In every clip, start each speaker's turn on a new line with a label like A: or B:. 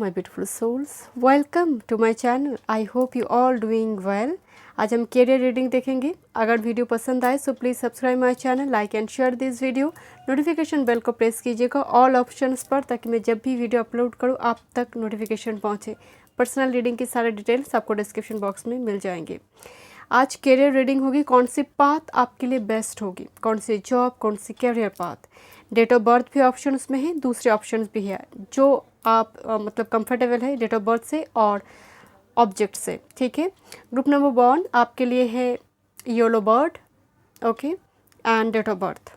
A: my beautiful souls, welcome to my channel. I hope you all doing well. आज हम career reading देखेंगे. अगर video पसंद आए so please subscribe my channel, like and share this video. Notification bell को press कीजिएगा all options पर, ताकि मैं जब भी वीडियो अपलोड करूँ आप तक नोटिफिकेशन पहुँचे. पर्सनल रीडिंग की सारे डिटेल्स आपको डिस्क्रिप्शन बॉक्स में मिल जाएंगे. आज कैरियर रीडिंग होगी. कौन सी पाथ आपके लिए बेस्ट होगी, कौन सी जॉब, कौन सी career path. Date of birth भी ऑप्शन में है, दूसरे ऑप्शंस भी है जो आप मतलब कंफर्टेबल है डेट ऑफ बर्थ से और ऑब्जेक्ट से. ठीक है. ग्रुप नंबर 1 आपके लिए है yellow bird. Okay. And date of birth.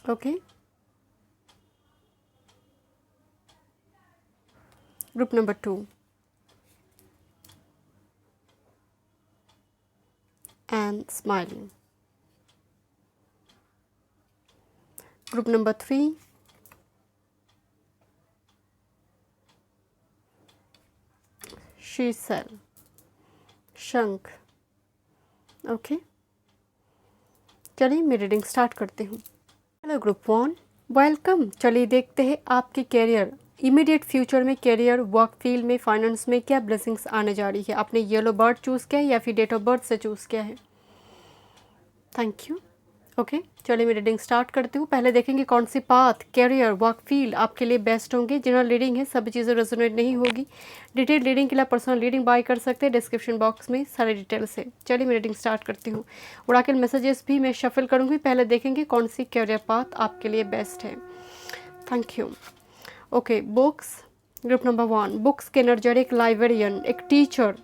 A: Okay. Group number 2 and smiling. Group number 3, she-cell, शंख. ओके. चलिए मैं रीडिंग स्टार्ट करती हूँ. Hello group 1, welcome. चलिए देखते हैं आपकी कैरियर इमीडिएट फ्यूचर में, कैरियर, वर्क फील्ड में, फाइनेंस में क्या ब्लेसिंग्स आने जा रही है. आपने येलो बर्ड चूज़ किया है या फिर डेट ऑफ बर्थ से चूज़ किया है. Thank you. ओके. चलिए मैं रीडिंग स्टार्ट करती हूँ. पहले देखेंगे कौन सी पाथ, कैरियर, वर्क फील्ड आपके लिए बेस्ट होंगे. जनरल रीडिंग है, सभी चीज़ें रेजोनेट नहीं होगी. डिटेल रीडिंग के लिए पर्सनल रीडिंग बाय कर सकते हैं, डिस्क्रिप्शन बॉक्स में सारे डिटेल्स है. चलिए मैं रीडिंग स्टार्ट करती हूँ. ओरेकल मैसेजेस भी मैं शफल करूँगी. पहले देखेंगे कौन सी कैरियर पाथ आपके लिए बेस्ट है. Thank you. Okay. Books. Group number 1 books के एनर्जी, एक लाइब्रेरियन, एक टीचर,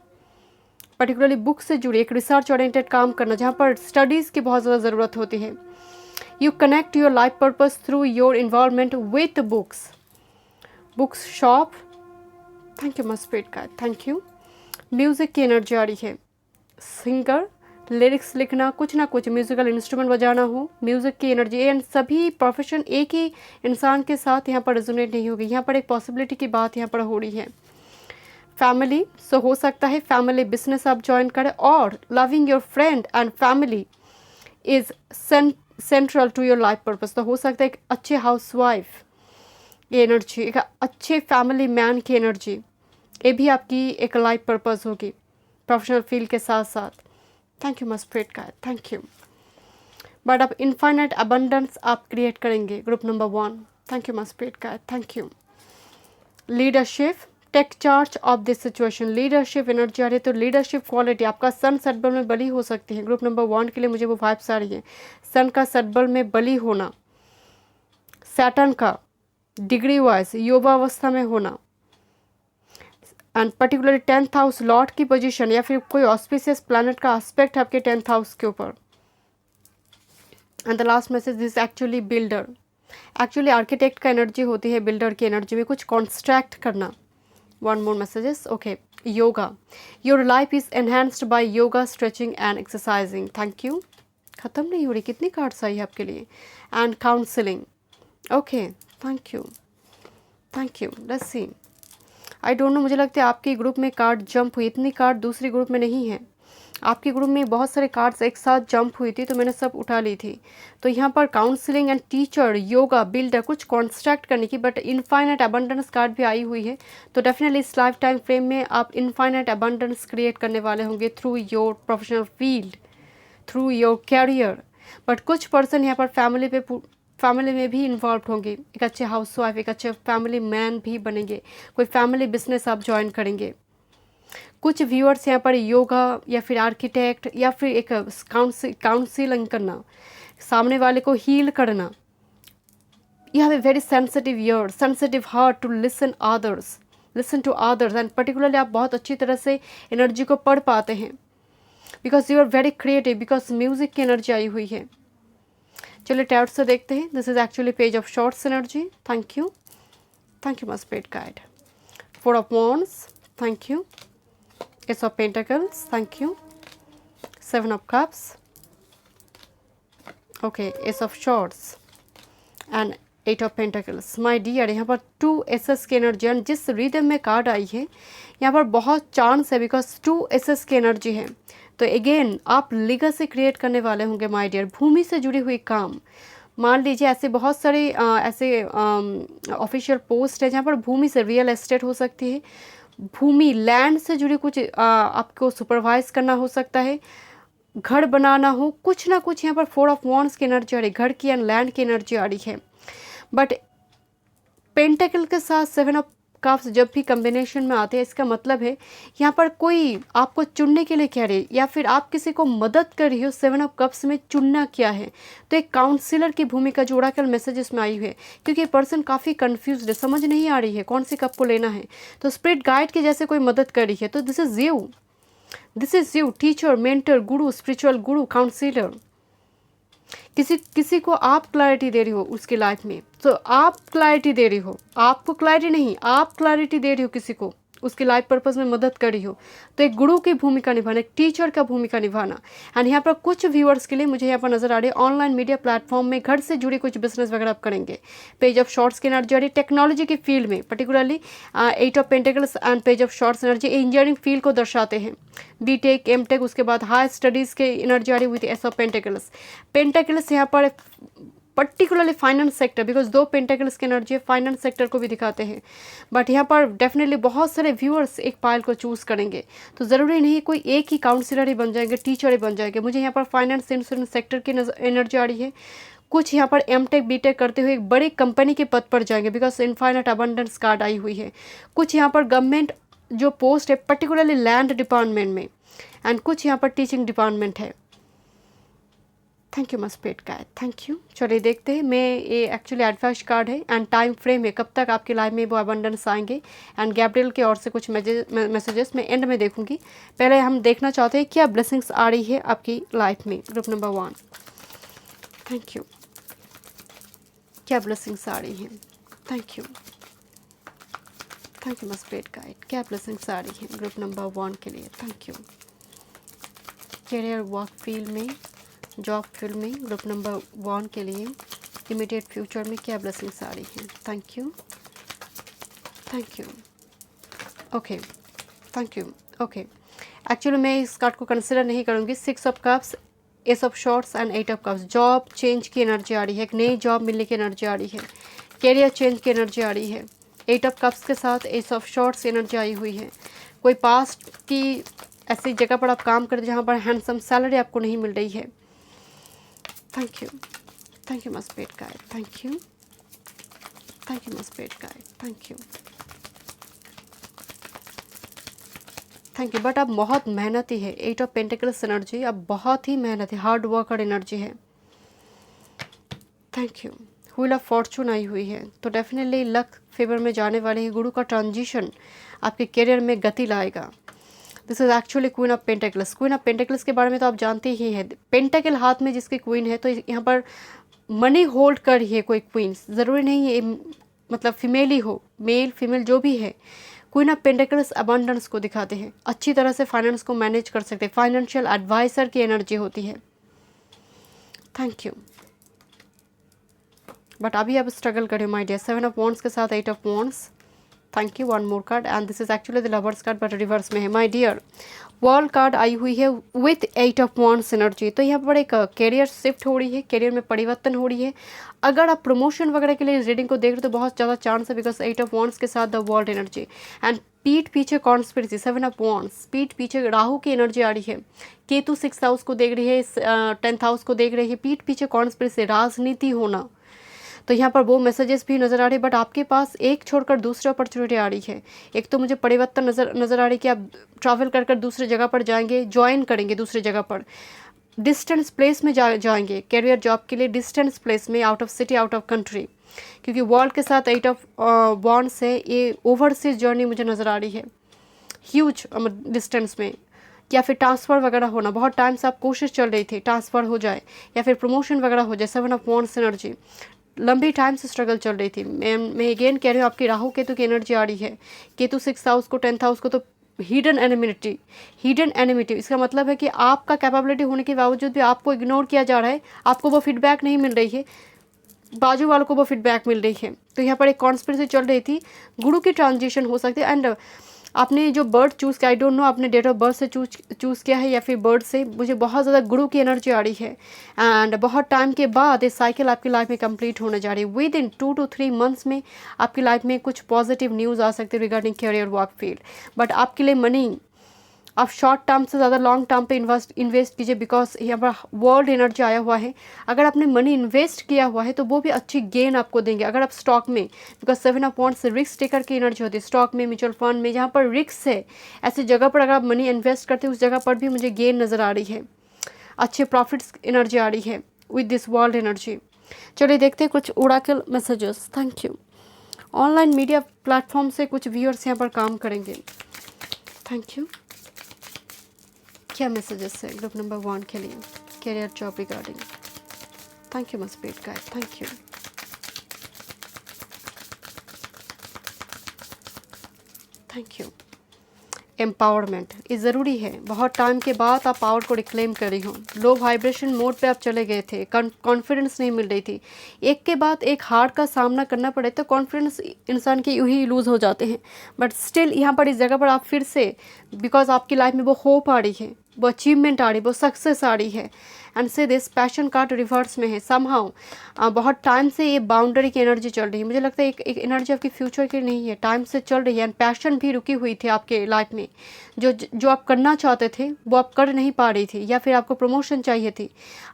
A: पर्टिकुलरली बुक से जुड़ी एक रिसर्च ओरिएंटेड काम करना जहाँ पर स्टडीज़ की बहुत ज़्यादा ज़रूरत होती है. You connect your life purpose through your involvement with books. Books shop. Thank you my spirit का. Thank you. म्यूज़िक की एनर्जी आ रही है. सिंगर, लिरिक्स लिखना, कुछ ना कुछ म्यूज़िकल इंस्ट्रूमेंट बजाना हो, म्यूज़िक की एनर्जी. एंड सभी प्रोफेशन एक ही इंसान के साथ यहाँ पर रेजोनेट नहीं होगी. यहाँ पर एक पॉसिबिलिटी की बात यहाँ पर हो रही है. फैमिली, सो हो सकता है फैमिली बिजनेस आप ज्वाइन करें. और loving your friend and family is central to your life purpose. तो हो सकता है एक अच्छे हाउसवाइफ की एनर्जी, एक अच्छे फैमिली मैन की एनर्जी, ये भी आपकी एक लाइफ पर्पस होगी प्रोफेशनल फील्ड के साथ साथ. थैंक यू मस्प्रेट का. Thank you. बट आप इनफाइनाइट अबंडेंस आप क्रिएट करेंगे. Group number 1. Thank you my spirit का. Thank you. Leadership, take charge of this situation. Leadership energy आ रही है. तो लीडरशिप क्वालिटी आपका सन सटबल में बली हो सकती है. ग्रुप नंबर 1 के लिए मुझे वो वाइब्स आ रही है. सन का सटबल में बली होना, सैटर्न का डिग्री वाइज योगावस्था में होना, and particularly 10th house Lord की पोजीशन या फिर कोई ऑस्पिशियस प्लैनेट का एस्पेक्ट आपके 10th हाउस के ऊपर. And the last message, this actually builder. Actually architect का एनर्जी होती है बिल्डर की एनर्जी में, कुछ कॉन्स्ट्रक्ट करना. One more messages. Okay. Yoga. Your life is enhanced by yoga, stretching and exercising. Thank you. ख़त्म नहीं हो रही, कितनी कार्ड्स आई है आपके लिए. And counseling. Okay. Thank you. Thank you. Let's see. I don't know, मुझे लगता है आपके ग्रुप में कार्ड जंप हुई. इतनी कार्ड दूसरे ग्रुप में नहीं है. आपके ग्रुप में बहुत सारे कार्ड्स एक साथ जंप हुई थी तो मैंने सब उठा ली थी. तो यहाँ पर counselling and teacher, yoga, builder, कुछ कॉन्स्ट्रक्ट करने की, बट इनफाइनाइट अबंडेंस कार्ड भी आई हुई है. तो डेफिनेटली इस लाइफ टाइम फ्रेम में आप इनफाइनाइट अबंडेंस क्रिएट करने वाले होंगे through your professional field, through your career. But कुछ पर्सन यहाँ पर फैमिली में भी इन्वॉल्व होंगे. एक अच्छे हाउसवाइफ, एक अच्छे फैमिली मैन भी बनेंगे. कोई फैमिली बिजनेस आप ज्वाइन करेंगे. कुछ व्यूअर्स यहाँ पर योगा या फिर आर्किटेक्ट या फिर एक काउंसिलिंग करना, सामने वाले को हील करना. You have a very sensitive ear, sensitive heart to listen to others. And particularly आप बहुत अच्छी तरह से एनर्जी को पढ़ पाते हैं because you are very creative, because music की एनर्जी आई हुई है. चलिए टैरोट से देखते हैं. This is actually page of swords energy. Thank you. Thank you my spirit guide. 4 of wands. Thank you. Ace of Pentacles. Thank you. 7 of Cups. Okay. Ace of Swords and 8 of Pentacles. My dear, यहाँ पर 2 assess की energy. And जिस rhythm में card आई है यहाँ पर बहुत chance है बिकॉज 2 एसेस की एनर्जी है. तो अगेन आप लीगेसी क्रिएट करने वाले होंगे माय डियर. भूमि से जुड़ी हुई काम, मान लीजिए ऐसे बहुत सारे ऐसे ऑफिशियल पोस्ट है जहाँ पर भूमि से रियल एस्टेट हो सकती है, भूमि लैंड से जुड़ी कुछ आपको सुपरवाइज करना हो सकता है, घर बनाना हो, कुछ ना कुछ यहाँ पर 4 ऑफ वॉन्ड्स की एनर्जी आ रही है, घर की एंड लैंड की एनर्जी आ रही है। बट पेंटेकल के साथ 7 ऑफ कप्स जब भी कॉम्बिनेशन में आते हैं, इसका मतलब है यहाँ पर कोई आपको चुनने के लिए कह रही है या फिर आप किसी को मदद कर रही हो। 7 ऑफ कप्स में चुनना क्या है, तो एक काउंसिलर की भूमिका जो ओरेकल मैसेजेस में आई हुई है, क्योंकि ये पर्सन काफ़ी कंफ्यूज्ड है, समझ नहीं आ रही है कौन सी कप को लेना है, तो स्पिरिट गाइड के जैसे कोई मदद कर रही है। तो this is you teacher, mentor, Guru, spiritual Guru, councillor. किसी को आप क्लैरिटी दे रही हो उसकी लाइफ में, तो आप क्लैरिटी दे रही हो, आपको क्लैरिटी नहीं, आप क्लैरिटी दे रही हो किसी को, उसकी लाइफ पर्पस में मदद कर रही हो। तो एक गुरु की भूमिका निभाना, एक टीचर का भूमिका निभाना। एंड यहाँ पर कुछ व्यूअर्स के लिए मुझे यहाँ पर नजर आ रही है ऑनलाइन मीडिया प्लेटफॉर्म में घर से जुड़ी कुछ बिजनेस वगैरह आप करेंगे। पेज ऑफ शॉर्ट्स की एनर्जी आ रही है टेक्नोलॉजी की फील्ड में, particularly 8 of pentacles and page of swords energy engineering field को दर्शाते हैं। बीटेक, एमटेक, उसके बाद हाई स्टडीज़ के एनर्जी आ रही with S of pentacles. Pentacles यहाँ पर particularly finance sector, because 2 pentacles की एनर्जी है, फाइनेंस सेक्टर को भी दिखाते हैं। बट यहाँ पर डेफिनेटली बहुत सारे व्यूअर्स एक पायल को चूज़ करेंगे, तो ज़रूरी नहीं कोई एक ही काउंसिलर ही बन जाएंगे, टीचर ही बन जाएंगे। मुझे यहाँ पर फाइनेंस इंश्योरेंस सेक्टर की एनर्जी आ रही है। कुछ यहाँ पर एमटेक बीटेक करते हुए एक बड़ी कंपनी के पद पर जाएंगे, बिकॉज इनफाइनाइट अबंडेंस कार्ड आई हुई है। कुछ यहाँ पर गवर्नमेंट जो पोस्ट है पर्टिकुलरली लैंड डिपार्टमेंट में, एंड कुछ यहाँ पर टीचिंग डिपार्टमेंट है। Thank you my spirit guide, thank you. चलिए देखते हैं, मैं ये एक्चुअली एडवाइस कार्ड है एंड टाइम फ्रेम है, कब तक आपकी लाइफ में वो अबंडेंस आएंगे, एंड गैब्रियल के ओर से कुछ मैसेजेस मैं एंड में देखूंगी। पहले हम देखना चाहते हैं क्या ब्लेसिंग्स आ रही है आपकी लाइफ में। Group number 1, thank you. क्या ब्लेसिंग्स आ रही हैं, थैंक यू मस्पेट गाइड। क्या ब्लेसिंग्स आ रही हैं ग्रुप नंबर 1 के लिए, thank you. Career, work field में, जॉब फील्ड में ग्रुप नंबर 1 के लिए इमीडिएट फ्यूचर में क्या ब्लेसिंग्स आ रही हैं, thank you. Okay, thank you. Okay, actually मैं इस कार्ड को कंसिडर नहीं करूँगी। 6 of cups, S of shorts and 8 of cups. Job change की एनर्जी आ रही है, एक नई जॉब मिलने की एनर्जी आ रही है, कैरियर चेंज की एनर्जी आ रही है। 8 ऑफ कप्स के साथ एस ऑफ शॉर्ट्स एनर्जी आई हुई है। कोई पास्ट की ऐसी जगह पर आप काम करते जहाँ पर हैंडसम सैलरी आपको नहीं मिल रही है। Thank you my spirit guide, thank you my spirit guide, thank you. But आप बहुत मेहनती है, 8 ऑफ पेंटिकल्स एनर्जी, आप बहुत ही मेहनती, हार्ड वर्कर एनर्जी है। Thank you. Wheel of fortune आई हुई है, तो डेफिनेटली लक फेवर में जाने वाले हैं। गुरु का ट्रांजिशन आपके करियर में गति लाएगा। This is actually queen of pentacles. Queen of pentacles के बारे में तो आप जानते ही हैं, पेंटेकल हाथ में जिसकी क्वीन है, तो यहाँ पर मनी होल्ड कर रही है कोई क्वीन, ज़रूरी नहीं है मतलब फीमेल ही हो, मेल फीमेल जो भी है। क्वीन ऑफ पेंटेकल्स अबंडेंस को दिखाते हैं, अच्छी तरह से फाइनेंस को मैनेज कर सकते हैं, फाइनेंशियल एडवाइजर की एनर्जी होती है। Thank you. बट अभी आप स्ट्रगल करें माय डियर। 7 ऑफ वॉन्ड्स के साथ 8 of wands, thank you. 1 more card, and this is actually the lovers card but reverse में है माय डियर। वर्ल्ड कार्ड आई हुई है विथ 8 ऑफ वॉन्ड्स एनर्जी, तो यहाँ पर एक कैरियर शिफ्ट हो रही है, कैरियर में परिवर्तन हो रही है। अगर आप प्रमोशन वगैरह के लिए इस रीडिंग को देख रहे हो तो बहुत ज़्यादा चांस है, बिकॉज 8 ऑफ वॉन्ड्स के साथ द वर्ल्ड एनर्जी, एंड पीठ पीछे कॉन्स्पिरेसी। 7 ऑफ वॉन्ड्स, पीठ पीछे राहु की एनर्जी आ रही है, केतु 6th हाउस को देख रही है, 10th हाउस को देख रही है, पीठ पीछे कॉन्स्पिरेसी, राजनीति होना। तो यहाँ पर वो मैसेजेस भी नज़र आ रहे हैं, बट आपके पास एक छोड़कर दूसरी अपॉर्चुनिटी आ रही है। एक तो मुझे परिवर्तन नज़र आ रही है कि आप ट्रैवल कर दूसरी जगह पर जाएंगे, ज्वाइन करेंगे दूसरी जगह पर, डिस्टेंस प्लेस में जाएंगे कैरियर जॉब के लिए, डिस्टेंस प्लेस में, out of city, out of country, क्योंकि वर्ल्ड के साथ 8 ऑफ वॉन्ड्स है। ये ओवरसीज जर्नी मुझे नज़र आ रही है, ह्यूज डिस्टेंस में, या फिर ट्रांसफ़र वगैरह होना। बहुत टाइम से आप कोशिश चल रही थी ट्रांसफ़र हो जाए या फिर प्रमोशन वगैरह हो जाए। 7 ऑफ वॉन्ड्स एनर्जी, लंबी टाइम से स्ट्रगल चल रही थी। मैं अगेन कह रही हूँ, आपकी राहु केतु की एनर्जी आ रही है। केतु 6th हाउस को, 10th हाउस को, तो हिडन एनिमिटी। इसका मतलब है कि आपका कैपेबिलिटी होने के बावजूद भी आपको इग्नोर किया जा रहा है, आपको वो फीडबैक नहीं मिल रही है, बाजू वालों को वो फीडबैक मिल रही है। तो यहाँ पर एक कॉन्स्पिरेसी चल रही थी, गुरु की ट्रांजिशन हो सकती है। एंड आपने जो बर्ड चूज़ किया, आई डोंट नो आपने डेट ऑफ बर्थ से चूज़ किया है या फिर बर्ड से, मुझे बहुत ज़्यादा गुरु की एनर्जी आ रही है। एंड बहुत टाइम के बाद ये साइकिल आपकी लाइफ में कंप्लीट होने जा रही है। विद इन 2 to 3 मंथ्स में आपकी लाइफ में कुछ पॉजिटिव न्यूज़ आ सकती है regarding career work field. But आपके लिए मनी आप शॉर्ट टर्म से ज़्यादा लॉन्ग टर्म पे इन्वेस्ट कीजिए, बिकॉज यहाँ पर वर्ल्ड एनर्जी आया हुआ है। अगर आपने मनी इन्वेस्ट किया हुआ है तो वो भी अच्छी गेन आपको देंगे। अगर आप स्टॉक में, बिकॉज 7 ऑफ वांड्स से रिस्क टेकर की एनर्जी होती है, स्टॉक में, म्यूचुअल फंड में, जहाँ पर रिस्क है, ऐसी जगह पर अगर आप मनी इन्वेस्ट करते हैं उस जगह पर भी मुझे गेन नज़र आ रही है, अच्छे प्रॉफिट्स एनर्जी आ रही है विद दिस वर्ल्ड एनर्जी। चलिए देखते हैं कुछ oracle messages. Thank you. Online media platform से कुछ व्यूअर्स यहाँ पर काम करेंगे। Thank you. क्या मैसेजेस है ग्रुप नंबर 1 के लिए career job regarding? Thank you my spirit guide, thank you. Thank you. Empowerment ये ज़रूरी है। बहुत टाइम के बाद आप पावर को रिक्लेम कर रही हो। लो वाइब्रेशन मोड पे आप चले गए थे, कॉन्फिडेंस नहीं मिल रही थी, एक के बाद एक हार का सामना करना पड़े तो कॉन्फिडेंस इंसान के यूं ही लूज़ हो जाते हैं। बट स्टिल यहाँ पर इस जगह पर आप फिर से, बिकॉज आपकी लाइफ में वो होप आ रही है, वो अचीवमेंट आ रही है, वो सक्सेस आ रही है। एंड से दिस पैशन कार्ड रिवर्स में है समहाउ। बहुत टाइम से ये बाउंड्री की एनर्जी चल रही है। मुझे लगता है एक एनर्जी आपकी फ्यूचर की नहीं है, टाइम से चल रही है। एंड पैशन भी रुकी हुई थी आपके लाइफ में, जो आप करना चाहते थे वो आप कर नहीं पा रही थी, या फिर आपको प्रमोशन चाहिए थी।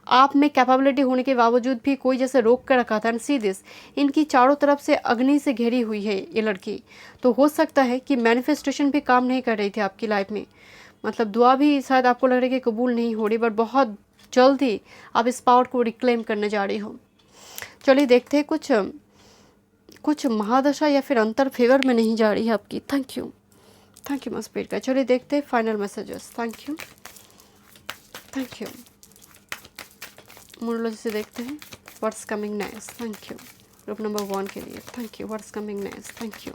A: आप में कैपेबिलिटी होने के बावजूद भी कोई जैसे रोक कर रखा था। एंड सी दिस, इनकी चारों तरफ से अग्नि से घेरी हुई है ये लड़की। तो हो सकता है कि मैनिफेस्टेशन भी काम नहीं कर रही थी आपकी लाइफ में, मतलब दुआ भी शायद आपको लग रहा है कि कबूल नहीं हो रही, बट बहुत जल्दी आप इस पावर को रिक्लेम करने जा रही हो। चलिए देखते हैं कुछ महादशा या फिर अंतर फेवर में नहीं जा रही है आपकी। थैंक यू माय स्पिरिट का। चलिए देखते हैं फाइनल मैसेजेस। Thank you. मोनोलॉजी से देखते हैं what's coming next. Thank you group number 1 के लिए। Thank you. What's coming next. Thank you.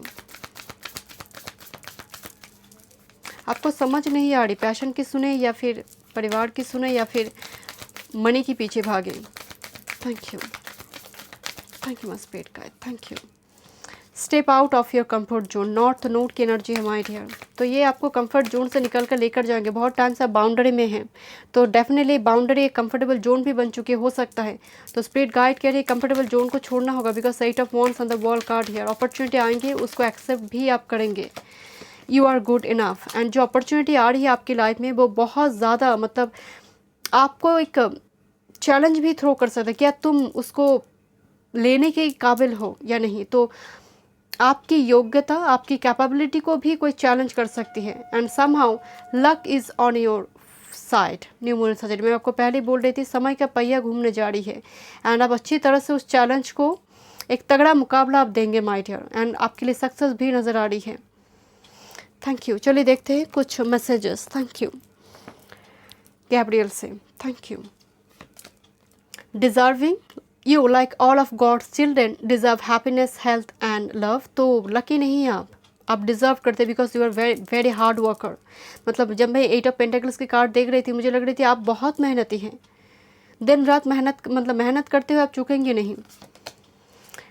A: आपको समझ नहीं आ रही, पैशन की सुने या फिर परिवार की सुने या फिर मनी के पीछे भागे। Thank you my spirit guide. Thank you. Step out of your comfort zone, north node की एनर्जी है हमारे हियर। तो ये आपको कंफर्ट जोन से निकल कर लेकर जाएंगे। बहुत टाइम से आप बाउंड्री में हैं, तो डेफिनेटली बाउंड्री एक कंफर्टेबल जोन भी बन चुकी हो सकता है। तो स्पिरिट गाइड कह रही है कंफर्टेबल जोन को छोड़ना होगा, because 8 of wands on the world card here. Opportunity आएंगे, उसको एक्सेप्ट भी आप करेंगे। You are good enough. And जो अपॉर्चुनिटी आ रही है आपकी लाइफ में वो बहुत ज़्यादा, मतलब आपको एक चैलेंज भी थ्रो कर सकता है, क्या तुम उसको लेने के काबिल हो या नहीं। तो आपकी योग्यता, आपकी कैपेबिलिटी को भी कोई चैलेंज कर सकती है। And somehow luck is on your side. New moon suggest मैं आपको पहले बोल रही थी, समय का पहिया घूमने जा रही है। एंड आप अच्छी तरह से उस चैलेंज को एक तगड़ा मुकाबला आप देंगे माय डियर। एंड आपके लिए सक्सेस भी नज़र आ रही है। Thank you. चलिए देखते हैं कुछ मैसेजेस। थैंक यू गैब्रियल से। Thank you. Deserving, you like all of God's children deserve happiness, health and love. तो लकी नहीं हैं आप डिज़र्व करते, because you are very hard worker. मतलब जब मैं 8 ऑफ पेंटेकल्स की कार्ड देख रही थी, मुझे लग रही थी आप बहुत मेहनती हैं, दिन रात मेहनत करते हुए आप चूकेंगे नहीं।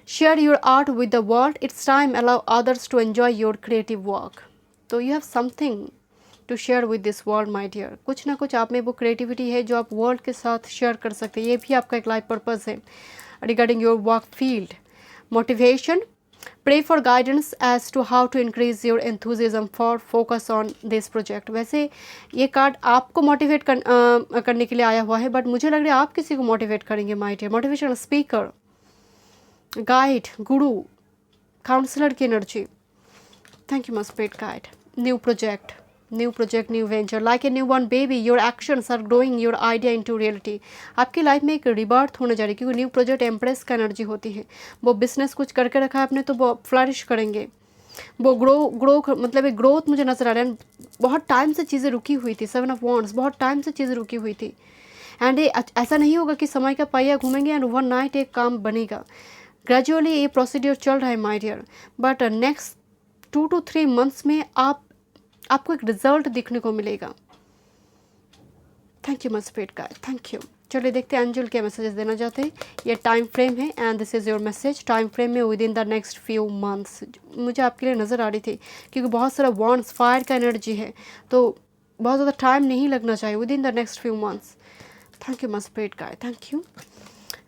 A: Share your art with the world, it's time allow others to enjoy your creative work. तो you have something to share with this world my dear. कुछ ना कुछ आप में वो क्रिएटिविटी है जो आप वर्ल्ड के साथ शेयर कर सकते हैं। ये भी आपका एक लाइफ पर्पस है regarding your work field. Motivation, pray for guidance as to how to increase your enthusiasm for focus on this project. वैसे ये कार्ड आपको मोटिवेट करने के लिए आया हुआ है, बट मुझे लग रहा है आप किसी को मोटिवेट करेंगे my dear. Motivational speaker, guide, guru, counsellor की energy. Thank you my spirit guide. New project, new venture, like a new born baby your actions are growing your idea into reality. आपकी लाइफ में एक rebirth होने जा रही है, क्योंकि new project empress का एनर्जी होती है। वो बिजनेस कुछ करके रखा है आपने तो वो फ्लरिश करेंगे, वो ग्रो मतलब एक ग्रोथ मुझे नजर आ रहा है। बहुत टाइम से चीज़ें रुकी हुई थी, 7 ऑफ वांड्स, बहुत टाइम से चीज़ें रुकी हुई थी। एंड ये ऐसा नहीं होगा कि समय का पहिया घूमेंगे एंड ओवर नाइट एक काम बनेगा। ग्रेजुअली ये प्रोसीड्योर चल रहा है my dear, but next 2 to 3 months में आपको एक रिजल्ट दिखने को मिलेगा। Thank you my spirit guide. Thank you. चलिए देखते हैं एंजल क्या मैसेजेस देना चाहते हैं। ये टाइम फ्रेम है and this is your message. Time frame में within the next few months मुझे आपके लिए नज़र आ रही थी, क्योंकि बहुत सारा वॉन्ड्स फायर का एनर्जी है, तो बहुत ज़्यादा टाइम नहीं लगना चाहिए, with in the next few months. Thank you my spirit guide, thank you.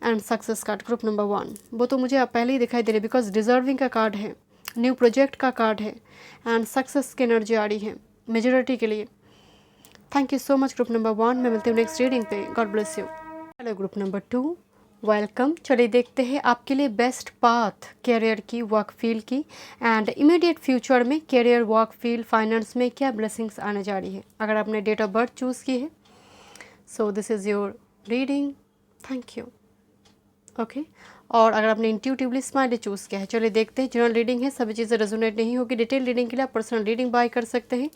A: And success card group number 1, वो तो मुझे पहले ही दिखाई दे रही, बिकॉज डिजर्विंग का कार्ड है, न्यू प्रोजेक्ट का कार्ड है एंड सक्सेस की एनर्जी आ रही है मेजॉरिटी के लिए। Thank you so much group number 1। मैं मिलती हूँ नेक्स्ट रीडिंग पे। God bless you. Hello group number 2, welcome. चलिए देखते हैं आपके लिए बेस्ट पाथ कैरियर की, वर्क फील्ड की एंड इमीडिएट फ्यूचर में कैरियर, वर्क फील्ड, फाइनेंस में क्या ब्लेसिंग्स आने जा रही है। अगर आपने डेट ऑफ बर्थ चूज़ की है, so this is your reading. Thank you. Okay और अगर आपने इंट्यूटिवली स्माइली चूज़ किया है, चलिए देखते हैं। जनरल रीडिंग है, सभी चीज़ें रेजोनेट नहीं होगी। डिटेल रीडिंग के लिए आप पर्सनल रीडिंग बाय कर सकते हैं,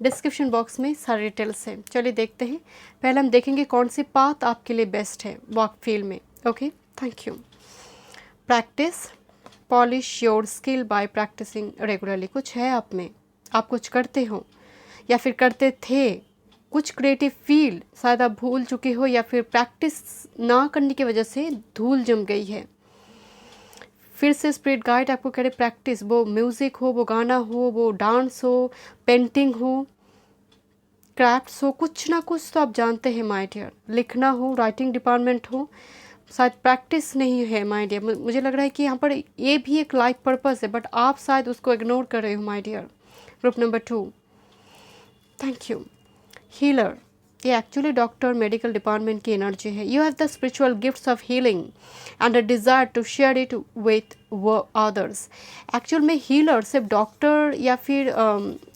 A: डिस्क्रिप्शन बॉक्स में सारे डिटेल्स हैं। चलिए देखते हैं। पहले हम देखेंगे कौन सी पाथ आपके लिए बेस्ट है वर्क फील्ड में। Okay thank you. Practice, polish your skill by practising regularly. कुछ है आप में, आप कुछ करते हो या फिर करते थे, कुछ क्रिएटिव फील्ड शायद आप भूल चुके हो, या फिर प्रैक्टिस ना करने की वजह से धूल जम गई है। फिर से स्पिरिट गाइड आपको कह रहे प्रैक्टिस, वो म्यूज़िक हो, वो गाना हो, वो डांस हो, पेंटिंग हो, क्राफ्ट्स हो, कुछ ना कुछ तो आप जानते हैं माय डियर। लिखना हो, राइटिंग डिपार्टमेंट हो, शायद प्रैक्टिस नहीं है माय डियर। मुझे लग रहा है कि यहाँ पर ये भी एक लाइफ पर्पस है, बट आप शायद उसको इग्नोर कर रहे हो my dear. Group number 2, thank you. Healer, ये एक्चुअली डॉक्टर, मेडिकल डिपार्टमेंट की एनर्जी है। You have the spiritual gifts of healing and a desire to share it with others. Actual में हीलर सिर्फ डॉक्टर या फिर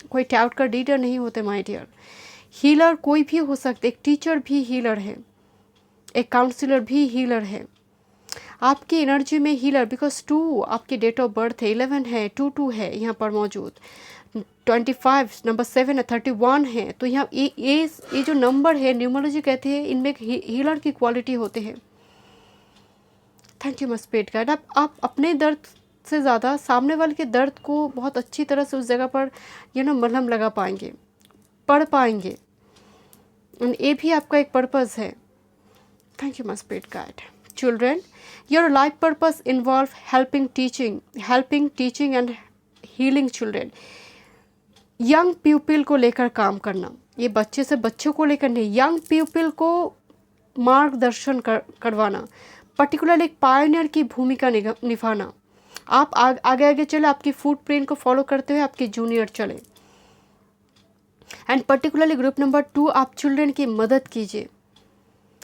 A: कोई टाउट का reader नहीं होते माय डियर। हीलर कोई भी हो सकते, एक टीचर भी हीलर है, एक काउंसलर भी हीलर है। आपकी एनर्जी में हीलर, बिकॉज 2 आपकी डेट ऑफ बर्थ है, 11 है, 2 है यहाँ पर मौजूद, 25 नंबर 7 है, 31 है, तो यहाँ ये जो नंबर है न्यूमरोलॉजी कहते हैं इनमें हीलर की क्वालिटी होते हैं। Thank you my spirit guide. आप अपने दर्द से ज़्यादा सामने वाले के दर्द को बहुत अच्छी तरह से उस जगह पर मलहम लगा पाएंगे, पढ़ पाएंगे, ये भी आपका एक पर्पज़ है। Thank you my spirit guide. Children, your life purpose involve helping teaching and healing children. Young people को लेकर काम करना, ये बच्चे से बच्चों को लेकर नहीं, यंग पीपल को मार्गदर्शन करवाना, पर्टिकुलर एक पायनियर की भूमिका निभाना। आप आगे आगे चले, आपकी फुटप्रिंट को फॉलो करते हुए आपके जूनियर चले। एंड पर्टिकुलरली ग्रुप नंबर 2, आप चिल्ड्रन की मदद कीजिए।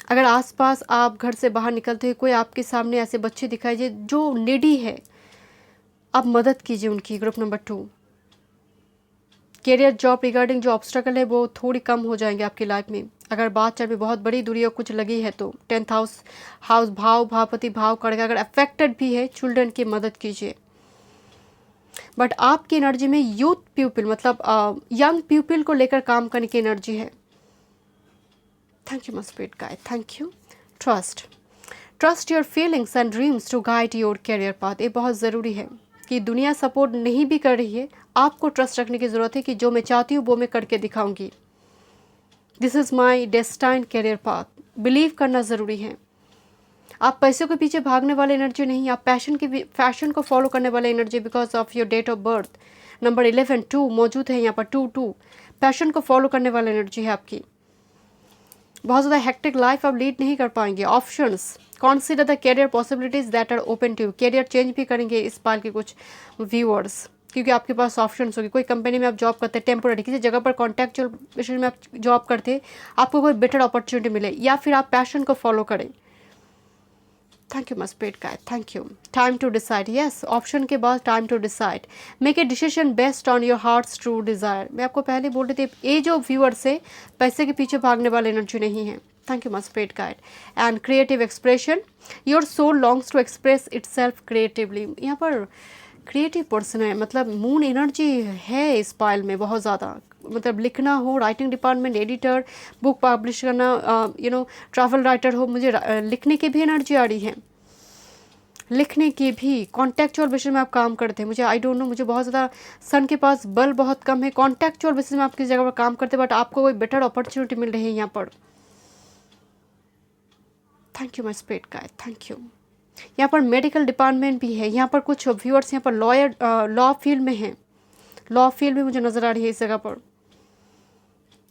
A: अगर आसपास आप घर से बाहर निकलते हुए कोई आपके सामने ऐसे बच्चे दिखाई दे जो नीडी है, आप मदद कीजिए उनकी। Group number 2, career, job regarding जो ऑब्स्टेकल है वो थोड़ी कम हो जाएंगे आपकी लाइफ में। अगर बात चल में बहुत बड़ी दूरी और कुछ लगी है तो 10th हाउस भाव, भावपति भाव करेगा, अगर अफेक्टेड भी है, चिल्ड्रन की मदद कीजिए। बट आपकी एनर्जी में यूथ पीपल मतलब यंग पीपल को लेकर काम करने की एनर्जी है। Thank you my spirit guide, thank you. Trust your feelings and dreams to guide your career path. ये बहुत ज़रूरी है कि दुनिया सपोर्ट नहीं भी कर रही है, आपको ट्रस्ट रखने की ज़रूरत है कि जो मैं चाहती हूँ वो मैं करके दिखाऊंगी। This is my destined career path. Believe करना ज़रूरी है। आप पैसों के पीछे भागने वाले एनर्जी नहीं, आप फैशन को फॉलो करने वाले energy, because of your date of birth number 11 2 मौजूद है यहाँ पर। 2 पैशन को फॉलो करने वाली एनर्जी है आपकी। बहुत ज़्यादा हेक्टिक लाइफ आप लीड नहीं कर पाएंगे। Options, consider the career possibilities that are open to you. Career change भी करेंगे इस पाल के कुछ व्यूअर्स, क्योंकि आपके पास ऑप्शंस होगी। कोई कंपनी में आप जॉब करते हैं टेम्पोररी, किसी जगह पर कॉन्ट्रैक्चुअल बेसिस में आप जॉब करते हैं, आपको कोई बेटर अपॉर्चुनिटी मिले, या फिर आप पैशन को फॉलो करें। Thank you my spirit guide, thank you. Time to decide, yes, option के बाद time to decide. Make a decision based on your heart's true desire. मैं आपको पहले बोल रही थी, ये जो व्यूअर्स है पैसे के पीछे भागने वाले एनर्जी नहीं है। Thank you my spirit guide. And creative expression, your soul longs to express itself creatively. यहाँ पर क्रिएटिव पर्सन है, मतलब मून एनर्जी है इस पाइल में बहुत ज़्यादा। मतलब लिखना हो, writing department, editor, book publish करना, ट्रैवल राइटर हो, मुझे लिखने की भी एनर्जी आ रही है। लिखने की भी, कॉन्टैक्चुअल बेसिस में आप काम करते हैं। मुझे आई डोंट नो, मुझे बहुत ज़्यादा सन के पास बल बहुत कम है। कॉन्टैक्चुअल बेसिस में आप किसी जगह पर काम करते हैं, बट आपको कोई बेटर अपॉर्चुनिटी मिल रही है यहाँ पर। Thank you my spirit guide, thank you. यहाँ पर मेडिकल डिपार्टमेंट भी है, यहाँ पर कुछ व्यूअर्स यहाँ पर लॉयर लॉ फील्ड में हैं, लॉ फील्ड भी मुझे नज़र आ रही है इस जगह पर।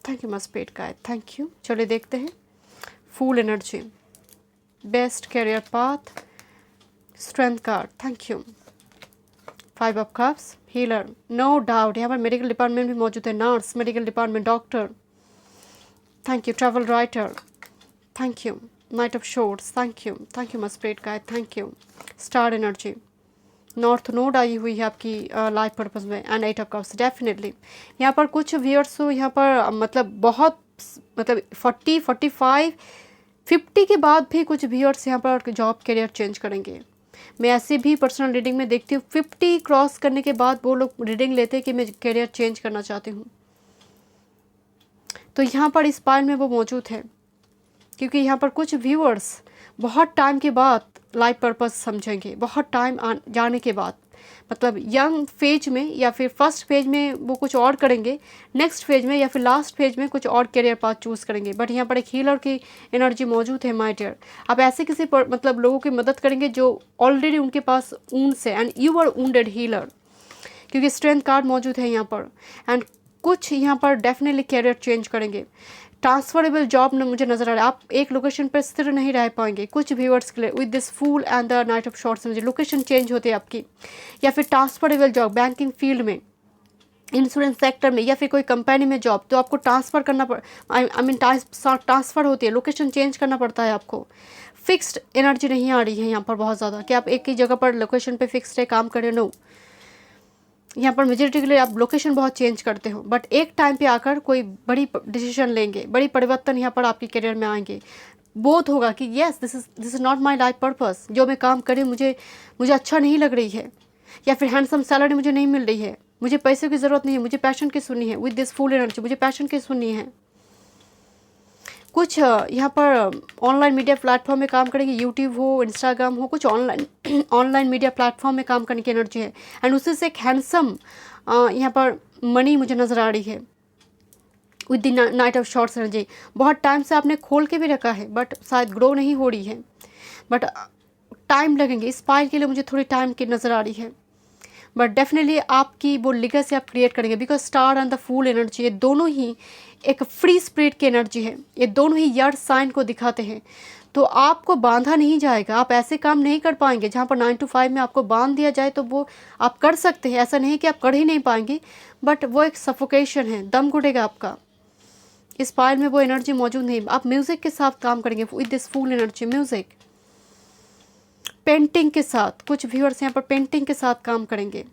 A: Thank you my spirit guide, thank you. चलिए देखते हैं full energy, best career path, strength card, thank you. 5 of cups, healer, no doubt यहाँ पर मेडिकल डिपार्टमेंट भी मौजूद है, nurse, medical department, doctor, thank you. Travel writer, thank you. Knight of swords, thank you my spirit guide, thank you. Star energy, north node आई हुई है आपकी life purpose में, एंड 8 ऑफ कप्स, डेफिनेटली यहाँ पर कुछ व्यूअर्स हो यहाँ पर मतलब बहुत मतलब 40, 45, 50 के बाद भी कुछ व्यूअर्स यहाँ पर जॉब करियर चेंज करेंगे। मैं ऐसे भी पर्सनल रीडिंग में देखती हूँ 50 क्रॉस करने के बाद वो लोग रीडिंग लेते हैं कि मैं करियर चेंज करना चाहती हूँ। तो यहाँ पर इस पाइल में वो मौजूद है, क्योंकि यहाँ पर कुछ व्यूअर्स बहुत टाइम के बाद लाइफ पर्पस समझेंगे, बहुत टाइम जाने के बाद, मतलब यंग फेज में या फिर फर्स्ट फेज में वो कुछ और करेंगे, नेक्स्ट फेज में या फिर लास्ट फेज में कुछ और करियर पाथ चूज़ करेंगे। बट यहाँ पर एक हीलर की एनर्जी मौजूद है माय डियर। आप ऐसे किसी मतलब लोगों की मदद करेंगे जो ऑलरेडी उनके पास ऊन से, and you are wounded healer, क्योंकि स्ट्रेंथ कार्ड मौजूद है यहाँ पर। एंड कुछ यहाँ पर डेफिनेटली करियर चेंज करेंगे। ट्रांसफरेबल जॉब में मुझे नजर आ रहा है, आप एक लोकेशन पर स्थिर नहीं रह पाएंगे कुछ व्यूअर्स के लिए। With this fool and the knight of swords मुझे लोकेशन चेंज होती है आपकी, या फिर ट्रांसफरेबल जॉब बैंकिंग फील्ड में, इंश्योरेंस सेक्टर में, या फिर कोई कंपनी में जॉब, तो आपको ट्रांसफ़र करना आई मीन ट्रांसफ़र होती है, लोकेशन चेंज करना पड़ता है आपको। फिक्स्ड एनर्जी नहीं आ रही है यहाँ पर बहुत ज़्यादा कि आप एक ही जगह पर लोकेशन पे फिक्स्ड है काम करें, नो। यहाँ पर मेजोरिटी के लिए आप लोकेशन बहुत चेंज करते हो, बट एक टाइम पे आकर कोई बड़ी डिसीजन लेंगे, बड़ी परिवर्तन यहाँ पर आपके करियर में आएंगे। बोध होगा कि yes this is not my life purpose, जो मैं काम करी मुझे अच्छा नहीं लग रही है, या फिर हैंडसम सैलरी मुझे नहीं मिल रही है, मुझे पैसे की ज़रूरत नहीं है, मुझे पैशन की सुननी है। विद दिस फुल एनर्जी मुझे पैशन की सुननी है। कुछ यहाँ पर ऑनलाइन मीडिया प्लेटफॉर्म में काम करेंगे, यूट्यूब हो, इंस्टाग्राम हो, कुछ ऑनलाइन मीडिया प्लेटफॉर्म में काम करने की एनर्जी है। एंड उससे से एक हैंडसम यहाँ पर मनी मुझे नज़र आ रही है। With the knight of swords energy, बहुत टाइम से आपने खोल के भी रखा है बट शायद ग्रो नहीं हो रही है, बट टाइम लगेंगे। इस पाइल के लिए मुझे थोड़ी टाइम की नज़र आ रही है, बट डेफिनेटली आपकी वो लेगेसी आप क्रिएट करेंगे। Because star and the fool energy, ये दोनों ही एक फ्री स्पिरिट की एनर्जी है, ये दोनों ही यार साइन को दिखाते हैं। तो आपको बांधा नहीं जाएगा, आप ऐसे काम नहीं कर पाएंगे जहाँ पर 9 to 5 में आपको बांध दिया जाए तो वो आप कर सकते हैं, ऐसा नहीं कि आप कर ही नहीं पाएंगे, बट वो एक सफोकेशन है, दम घुटेगा आपका। इस पाइल में वो एनर्जी मौजूद नहीं। आप म्यूज़िक के साथ काम करेंगे with this full energy, music, painting के साथ, कुछ व्यूअर्स यहाँ पर पेंटिंग के साथ काम करेंगे।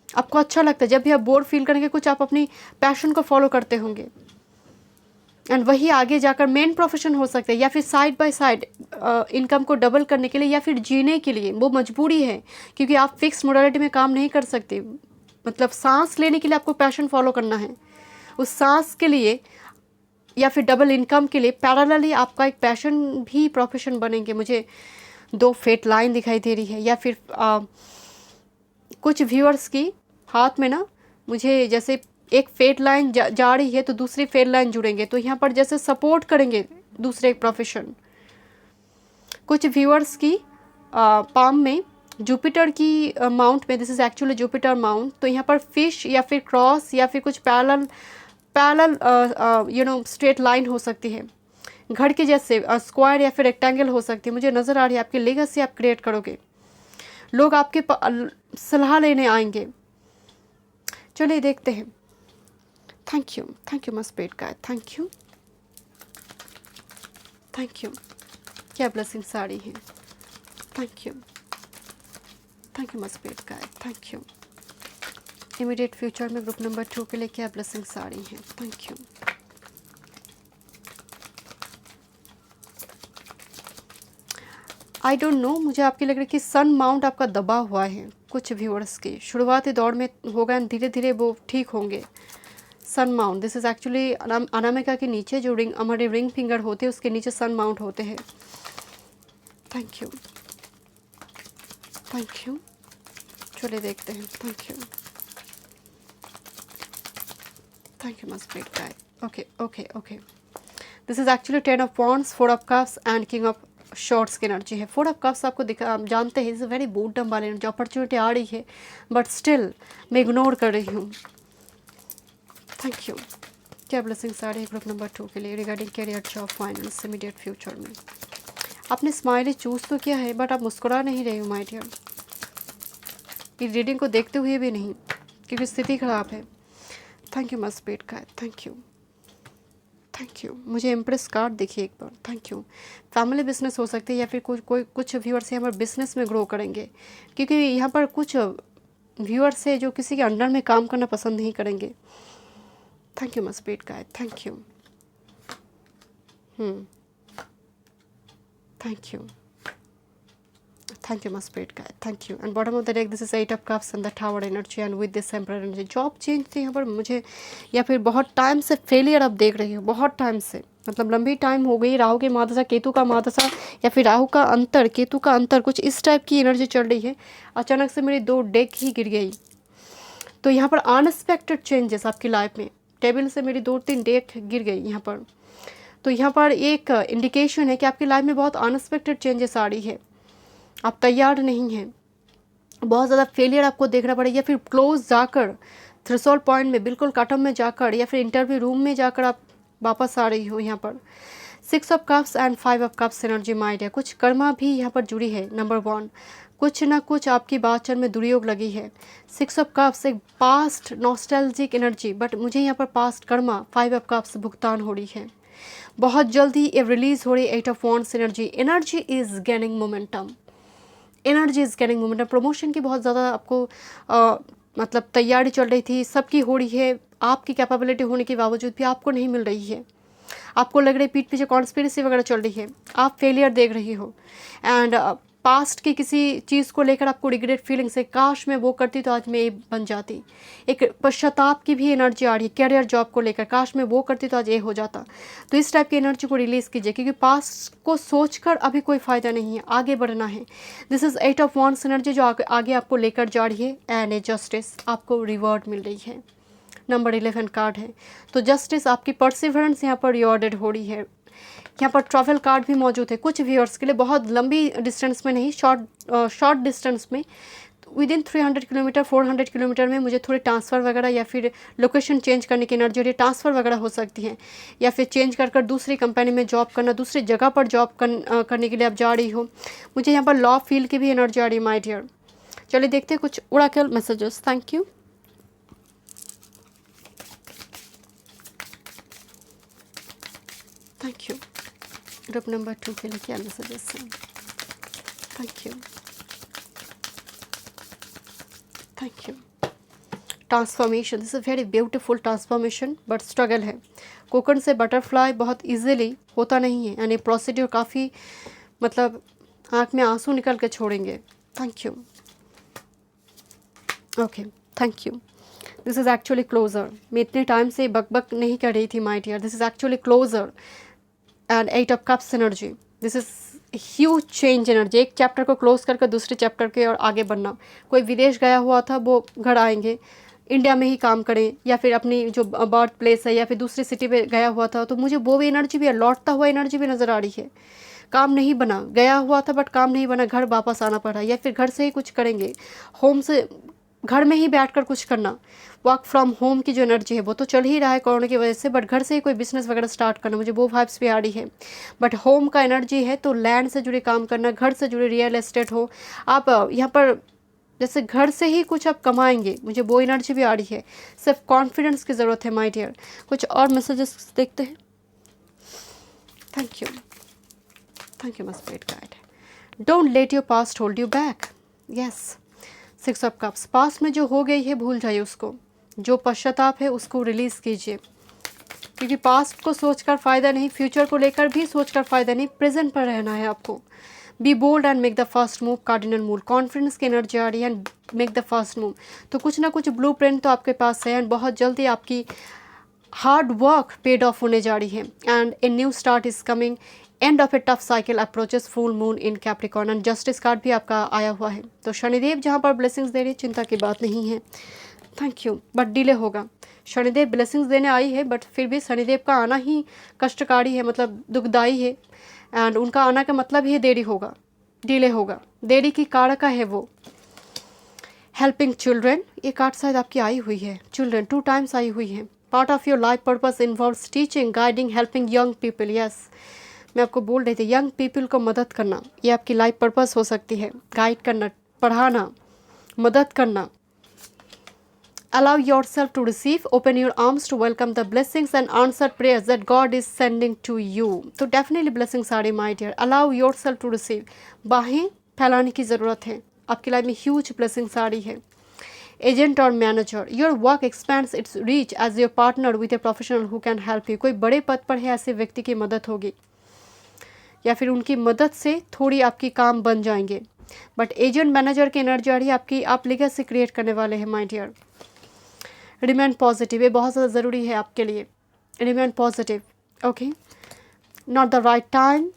A: आपको अच्छा लगता है, जब भी आप बोर फील करेंगे कुछ आप अपनी पैशन को फॉलो करते होंगे, एंड वही आगे जाकर मेन प्रोफेशन हो सकता है, या फिर साइड बाय साइड इनकम को डबल करने के लिए, या फिर जीने के लिए। वो मजबूरी है क्योंकि आप फिक्स मोडालिटी में काम नहीं कर सकते। मतलब सांस लेने के लिए आपको पैशन फॉलो करना है, उस सांस के लिए या फिर डबल इनकम के लिए पैरेलली आपका एक पैशन भी प्रोफेशन बनेंगे। मुझे 2 फेट लाइन दिखाई दे रही है, या फिर कुछ व्यूअर्स की हाथ में ना मुझे जैसे एक फेट लाइन जा रही है तो दूसरी फेट लाइन जुड़ेंगे, तो यहाँ पर जैसे सपोर्ट करेंगे दूसरे प्रोफेशन। कुछ व्यूअर्स की पाम में जुपिटर की माउंट में, this is actually Jupiter mount, तो यहाँ पर फिश या फिर क्रॉस या फिर कुछ पैरेलल स्ट्रेट लाइन हो सकती है, घर के जैसे स्क्वायर या फिर रेक्टेंगल हो सकती है। मुझे नज़र आ रही है आपकी लेगेसी आप क्रिएट करोगे, लोग आपके सलाह लेने आएंगे। चलिए देखते हैं। Thank you my spirit guide, thank you. क्या ब्लेसिंग साड़ी है, thank you my spirit guide, thank you. Immediate future में ग्रुप नंबर 2 के लिए क्या ब्लेसिंग साड़ी है, thank you. I don't know, मुझे आपकी लग रही है कि सन माउंट आपका दबा हुआ है कुछ व्यूअर्स की, शुरुआती दौर में होगा एंड धीरे धीरे वो ठीक होंगे। Sun mount, this is actually अनामिका के नीचे जो हमारे रिंग फिंगर होते हैं उसके नीचे सन माउंट होते हैं। Thank you. चलिए देखते हैं। Thank you my spirit guide. Okay. This is actually 10 of Wands, 4 of Cups and King of shorts की एनर्जी है। 4 ऑफ कप्स आपको दिखा, आप जानते हैं इज़ अ वेरी बूटम वाली एनर्जी। अपॉर्चुनिटी आ रही है बट स्टिल मैं इग्नोर कर रही हूँ। Thank you. क्या ब्लेसिंग्स आ रही है ग्रुप नंबर 2 के लिए regarding career, job, finance, immediate future में? आपने स्माइली चूज़ तो किया है बट आप मुस्कुरा नहीं रहे हो माय डियर, ये रीडिंग को देखते हुए भी नहीं, क्योंकि स्थिति खराब है। थैंक यू मस्ट बेट का, थैंक यू, थैंक यू। मुझे इम्प्रेस कार्ड देखिए एक बार, थैंक यू। फैमिली बिजनेस हो सकती है या फिर कुछ व्यूअर्स यहाँ पर बिजनेस में ग्रो करेंगे, क्योंकि यहाँ पर कुछ व्यूअर्स है जो किसी के अंडर में काम करना पसंद नहीं करेंगे। थैंक यू मस्ट बेट का, thank you. Thank you, thank you must great guy, thank you। and bottom of the deck this is 8 of cups and the tower energy and with this emperor energy। Job change थी यहाँ पर मुझे, या फिर बहुत time से failure आप देख रही हो, बहुत टाइम से, मतलब लंबी टाइम हो गई। राहु के महादशा, केतु का महादशा, या फिर राहु का अंतर, केतु का अंतर, कुछ इस टाइप की एनर्जी चल रही है। अचानक से मेरी 2 डेक ही गिर गई, तो यहाँ पर अनएक्सपेक्टेड चेंजेस आपकी लाइफ में। टेबल से मेरी 2-3 डेक गिर गई यहाँ पर, तो यहाँ पर एक इंडिकेशन है कि आपकी लाइफ में बहुत अनएक्सपेक्टेड चेंजेस आ रही है। आप तैयार नहीं हैं, बहुत ज़्यादा फेलियर आपको देखना पड़ेगा, या फिर क्लोज जाकर थ्रेशोल्ड पॉइंट में, बिल्कुल कटअप में जाकर, या फिर इंटरव्यू रूम में जाकर आप वापस आ रही हो। यहाँ पर 6 of cups and 5 of cups energy mind है। कुछ कर्मा भी यहाँ पर जुड़ी है। नंबर 1, कुछ ना कुछ आपकी बातचीत में दुर्योग लगी है। 6 ऑफ कप्स एक पास्ट नॉस्टैल्जिक एनर्जी, बट मुझे यहाँ पर पास्ट कर्मा, 5 ऑफ कप्स भुगतान हो रही है। बहुत जल्दी ये रिलीज हो रही 8 of wands energy. Energy is gaining momentum, energy is gaining momentum. Promotion की बहुत ज़्यादा आपको मतलब तैयारी चल रही थी, सबकी हो रही है, आपकी कैपेबिलिटी होने के बावजूद भी आपको नहीं मिल रही है। आपको लग रहा है पीठ पीछे कॉन्स्पिरेसी वगैरह चल रही है, आप फेलियर देख रही हो, एंड पास्ट की किसी चीज़ को लेकर आपको रिग्रेट फीलिंग्स है, काश मैं वो करती तो आज मैं ये बन जाती। एक पश्चाताप की भी एनर्जी आ रही है कैरियर, जॉब को लेकर, काश मैं वो करती तो आज ये हो जाता। तो इस टाइप की एनर्जी को रिलीज़ कीजिए, क्योंकि पास्ट को सोचकर अभी कोई फ़ायदा नहीं है, आगे बढ़ना है। This is 8 of wands energy जो आगे आपको लेकर जा रही है, एंड ए जस्टिस, आपको रिवॉर्ड मिल रही है। नंबर 11 कार्ड है, तो जस्टिस, आपकी परसिवरेंस यहाँ पर रिवॉर्डेड हो रही है। यहाँ पर ट्रैवल कार्ड भी मौजूद है कुछ व्यूअर्स के लिए, बहुत लंबी डिस्टेंस में नहीं, शॉर्ट डिस्टेंस में, विद इन 300 किलोमीटर 400 किलोमीटर में मुझे थोड़े ट्रांसफ़र वगैरह या फिर लोकेशन चेंज करने की एनर्जी, ट्रांसफ़र वगैरह हो सकती है, या फिर चेंज कर दूसरी कंपनी में जॉब करना, दूसरी जगह पर जॉब करने के लिए आप जा रही हो। मुझे यहाँ पर लॉ फील्ड की भी एनर्जी आ रही है माय डियर। चलिए देखते हैं कुछ oracle messages. Thank you. Thank you. Group number 2 के लिए क्या मैसेजेस हैं? Thank you, thank you. Transformation, this is very beautiful transformation, but struggle है। कोकन से बटरफ्लाई बहुत इजीली होता नहीं है, यानी प्रोसीड्यूर काफ़ी, मतलब आँख में आंसू निकल के छोड़ेंगे। Thank you, okay, thank you. This is actually closure. मैं इतने टाइम से बकबक नहीं कर रही थी my dear, this is actually closure and 8 of cups energy. This is huge change energy. एक चैप्टर को क्लोज करके दूसरे चैप्टर के और आगे बढ़ना। कोई विदेश गया हुआ था वो घर आएंगे, इंडिया में ही काम करें, या फिर अपनी जो बर्थ प्लेस है या फिर दूसरी सिटी में गया हुआ था, तो मुझे वो भी एनर्जी भी है, लौटता हुआ एनर्जी भी नज़र आ रही है। काम नहीं बना, गया हुआ था बट काम नहीं बना, घर वापस आना पड़ा, या फिर घर से ही कुछ करेंगे, होम से, घर में ही बैठकर कुछ करना। वर्क फ्रॉम होम की जो एनर्जी है वो तो चल ही रहा है कोरोना की वजह से, बट घर से ही कोई बिजनेस वगैरह स्टार्ट करना, मुझे वो वाइब्स भी आ रही है। बट होम का एनर्जी है तो लैंड से जुड़े काम करना, घर से जुड़े रियल एस्टेट हो, आप यहाँ पर जैसे घर से ही कुछ आप कमाएंगे, मुझे वो एनर्जी भी आ रही है। सिर्फ कॉन्फिडेंस की ज़रूरत है माय डियर। कुछ और मैसेजेस देखते हैं। Thank you, thank you must great guide. Don't let your past hold you back. Yes, 6 of cups, past में जो हो गई है भूल जाइए उसको, जो पश्चाताप है उसको रिलीज़ कीजिए, क्योंकि पास्ट को सोचकर फ़ायदा नहीं, फ्यूचर को लेकर भी सोचकर फ़ायदा नहीं, प्रेजेंट पर रहना है आपको। Be bold and make the first move, cardinal move, confidence की एनर्जी आ रही है, and make the first move. तो कुछ ना कुछ ब्लूप्रिंट तो आपके पास है, एंड बहुत जल्दी आपकी हार्ड वर्क पेड ऑफ होने जा रही है, and a new start is coming. End of A tough cycle approaches full moon in Capricorn, and justice card भी आपका आया हुआ है। तो शनिदेव जहाँ पर ब्लेसिंग्स दे रही है, चिंता की बात नहीं है। थैंक यू, बट डिले होगा। शनिदेव ब्लेसिंग्स देने आई है, बट फिर भी शनिदेव का आना ही कष्टकारी है, मतलब दुखदाई है। एंड उनका आना का मतलब ही देरी होगा, डिले होगा, देरी की कारक है वो। हेल्पिंग चिल्ड्रेन, ये कार्ड शायद आपकी आई हुई है। चिल्ड्रेन 2 टाइम्स आई हुई है। Part of your life purpose involves teaching, guiding, helping young people. Yes, मैं आपको बोल रही थी यंग पीपल को मदद करना, ये आपकी लाइफ पर्पस हो सकती है। गाइड करना, पढ़ाना, मदद करना। Allow yourself to receive, open your arms to welcome the blessings and answered prayers that God is sending to you. तो definitely blessings are my dear. Allow yourself to receive. बाहें फैलाने की ज़रूरत है, आपकी लाइफ में ह्यूज ब्लेसिंग्स आ रही है। एजेंट और manager, your work expands its reach as your partner with a professional who can help you. कोई बड़े पद पर है, ऐसे व्यक्ति की मदद होगी या फिर उनकी मदद से थोड़ी आपकी काम बन जाएंगे। बट एजेंट मैनेजर की एनर्जी आ रही है आपकी, आप लेगेसी क्रिएट करने वाले हैं माय डियर। रिमेन पॉजिटिव, ये बहुत ज़्यादा ज़रूरी है आपके लिए। Remain positive, okay. Not the right time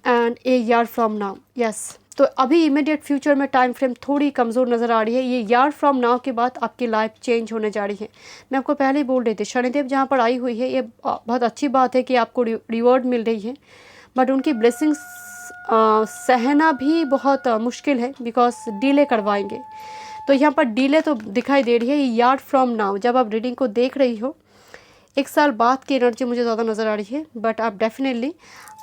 A: and a year from now. Yes, तो अभी इमीडिएट फ्यूचर में टाइम फ्रेम थोड़ी कमज़ोर नज़र आ रही है। ये ईयर फ्रॉम नाउ के बाद आपकी लाइफ चेंज होने जा रही है। मैं आपको पहले ही बोल रही थी, शनिदेव जहाँ पर आई हुई है, ये बहुत अच्छी बात है कि आपको रिवॉर्ड मिल रही है, बट उनकी ब्लेसिंग्स सहना भी बहुत मुश्किल है, बिकॉज डिले करवाएंगे। तो यहाँ पर डिले तो दिखाई दे रही है। ईयर फ्रॉम नाउ, जब आप रीडिंग को देख रही हो, 1 साल बाद की एनर्जी मुझे ज़्यादा नज़र आ रही है, बट आप डेफिनेटली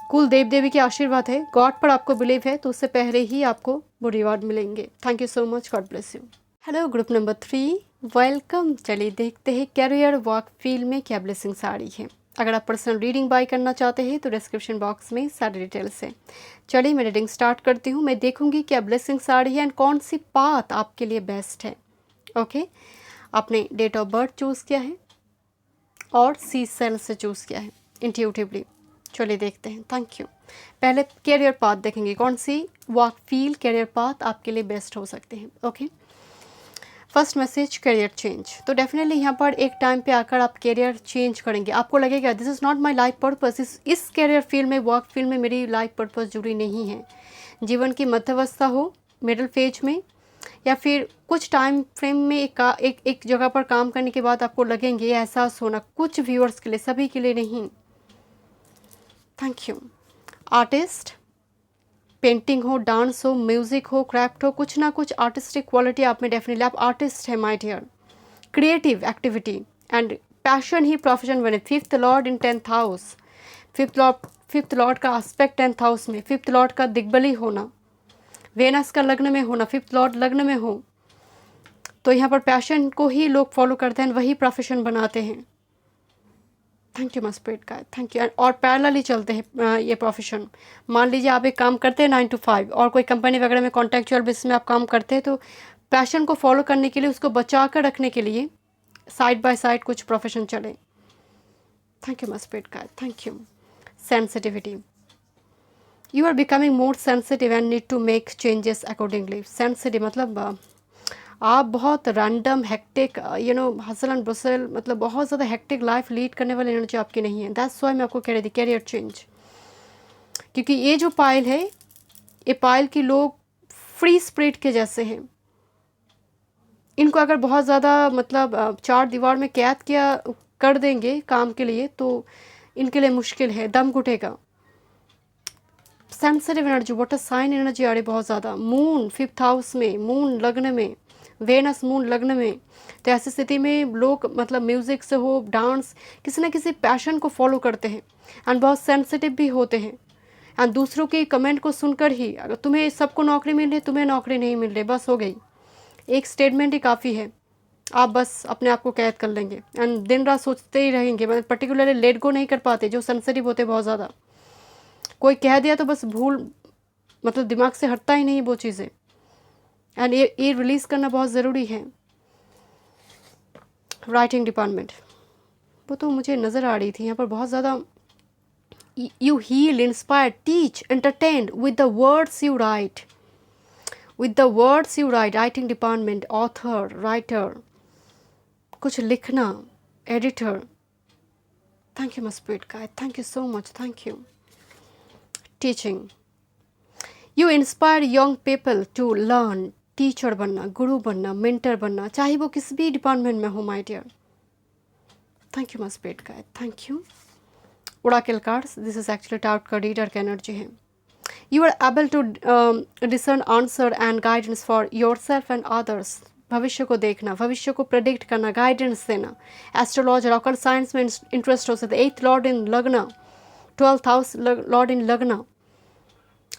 A: कुल देव देवी के आशीर्वाद है, गॉड पर आपको बिलीव है, तो उससे पहले ही आपको वो रिवॉर्ड मिलेंगे। Thank you so much, God bless you. Hello group number 3, welcome. चलिए देखते हैं कैरियर वर्क फील्ड में क्या ब्लेसिंग्स आ रही है। अगर आप पर्सनल रीडिंग बाय करना चाहते हैं तो डिस्क्रिप्शन बॉक्स में सारी डिटेल्स है। चलिए मैं रीडिंग स्टार्ट करती हूँ। मैं देखूँगी क्या ब्लेसिंग्स आ रही है एंड कौन सी पाथ आपके लिए बेस्ट है। ओके, आपने डेट ऑफ बर्थ चूज़ किया है और सी सेल से चूज़ किया है इंट्यूटिवली। चलिए देखते हैं। Thank you. पहले कैरियर पाथ देखेंगे, कौन सी वर्क फील्ड कैरियर पाथ आपके लिए बेस्ट हो सकते हैं। Okay, first message, career change. तो डेफिनेटली यहाँ पर एक टाइम पे आकर आप करियर चेंज करेंगे। आपको लगेगा this is not my life purpose, इस करियर फील्ड में, वर्क फील्ड में मेरी लाइफ पर्पस जुड़ी नहीं है। जीवन की मध्यावस्था हो, मिडिल फेज में, या फिर कुछ टाइम फ्रेम में एक जगह पर काम करने के बाद आपको लगेंगे, एहसास होना, कुछ व्यूअर्स के लिए, सभी के लिए नहीं। Thank you. आर्टिस्ट, पेंटिंग हो, डांस हो, म्यूज़िक हो, क्राफ्ट हो, कुछ ना कुछ आर्टिस्टिक क्वालिटी आप में डेफिनेटली, आप आर्टिस्ट है my dear. Creative activity and passion ही प्रोफेशन बने। 5th lord in 10th house, 5th lord का एस्पेक्ट 10th हाउस में, 5th लॉर्ड का दिग्बली होना, वेनस का लग्न में होना, 5th लॉर्ड लग्न में हो, तो यहाँ पर पैशन को ही लोग फॉलो करते हैं, वही प्रोफेशन बनाते हैं। थैंक यू मस्पिरिट का, थैंक यू। और पैरेलली चलते हैं ये प्रोफेशन। मान लीजिए आप एक काम करते हैं 9 to 5 और कोई कंपनी वगैरह में कॉन्ट्रेक्चुअल बेसिस में आप काम करते हैं, तो पैशन को फॉलो करने के लिए, उसको बचा कर रखने के लिए साइड बाय साइड कुछ प्रोफेशन चले। थैंक यू मस्पिरिट का, thank you. Sensitivity, you are becoming more sensitive and need to make changes accordingly. Sensitive मतलब आप बहुत random hectic hustle and bustle, मतलब बहुत ज़्यादा हेक्टिक लाइफ लीड करने वाली एनर्जी आपकी नहीं है। दैट्स वाई मैं आपको कह रही थी कैरियर चेंज, क्योंकि ये जो पाइल है, ये पाइल की लोग फ्री स्पिरिट के जैसे हैं। इनको अगर बहुत ज़्यादा मतलब 4 दीवार में कैद किया कर देंगे काम के लिए, तो इनके लिए मुश्किल है, दम घुटेगा। Sensitive energy, water sign energy आ रही बहुत ज़्यादा। मून 5th हाउस में, मून लग्न में, वेनस मून लग्न में, तो ऐसी स्थिति में लोग मतलब म्यूज़िक से हो, डांस, किसी न किसी पैशन को फॉलो करते हैं एंड बहुत सेंसिटिव भी होते हैं। एंड दूसरों के कमेंट को सुनकर ही, अगर तुम्हें सबको नौकरी मिल रही, तुम्हें नौकरी नहीं मिल रही, बस हो गई, एक स्टेटमेंट ही काफ़ी है, आप बस अपने आप को कैद कर लेंगे एंड दिन रात सोचते ही रहेंगे। मतलब पर्टिकुलरली लेट गो नहीं कर पाते, जो सेंसिटिव होते बहुत ज़्यादा। कोई कह दिया तो बस भूल, मतलब दिमाग से हटता ही नहीं वो चीज़ें, एंड ये रिलीज़ करना बहुत ज़रूरी है। राइटिंग डिपार्टमेंट, वो तो मुझे नज़र आ रही थी यहाँ पर बहुत ज़्यादा। You heal, inspire, teach, entertain with the words you write, with the words you write. Writing department, author, writer, कुछ लिखना, एडिटर। थैंक यू मस्पिरिट का, thank you so much, thank you. Teaching, you inspire young people to learn, teacher बनना, गुरु बनना, mentor बनना, चाहे वो किसी भी डिपार्टमेंट में हो my dear. Thank you my spirit guide, thank you. Oracle cards, this is actually टाउट का रीडर का एनर्जी है। You are able to discern answer and guidance for yourself and others. भविष्य को देखना, भविष्य को प्रेडिक्ट करना, गाइडेंस देना। एस्ट्रोलॉजी और ऑकल्ट साइंस में इंटरेस्ट हो सकता है। 8th लॉर्ड इन लगना, 12th हाउस लॉर्ड इन लगना,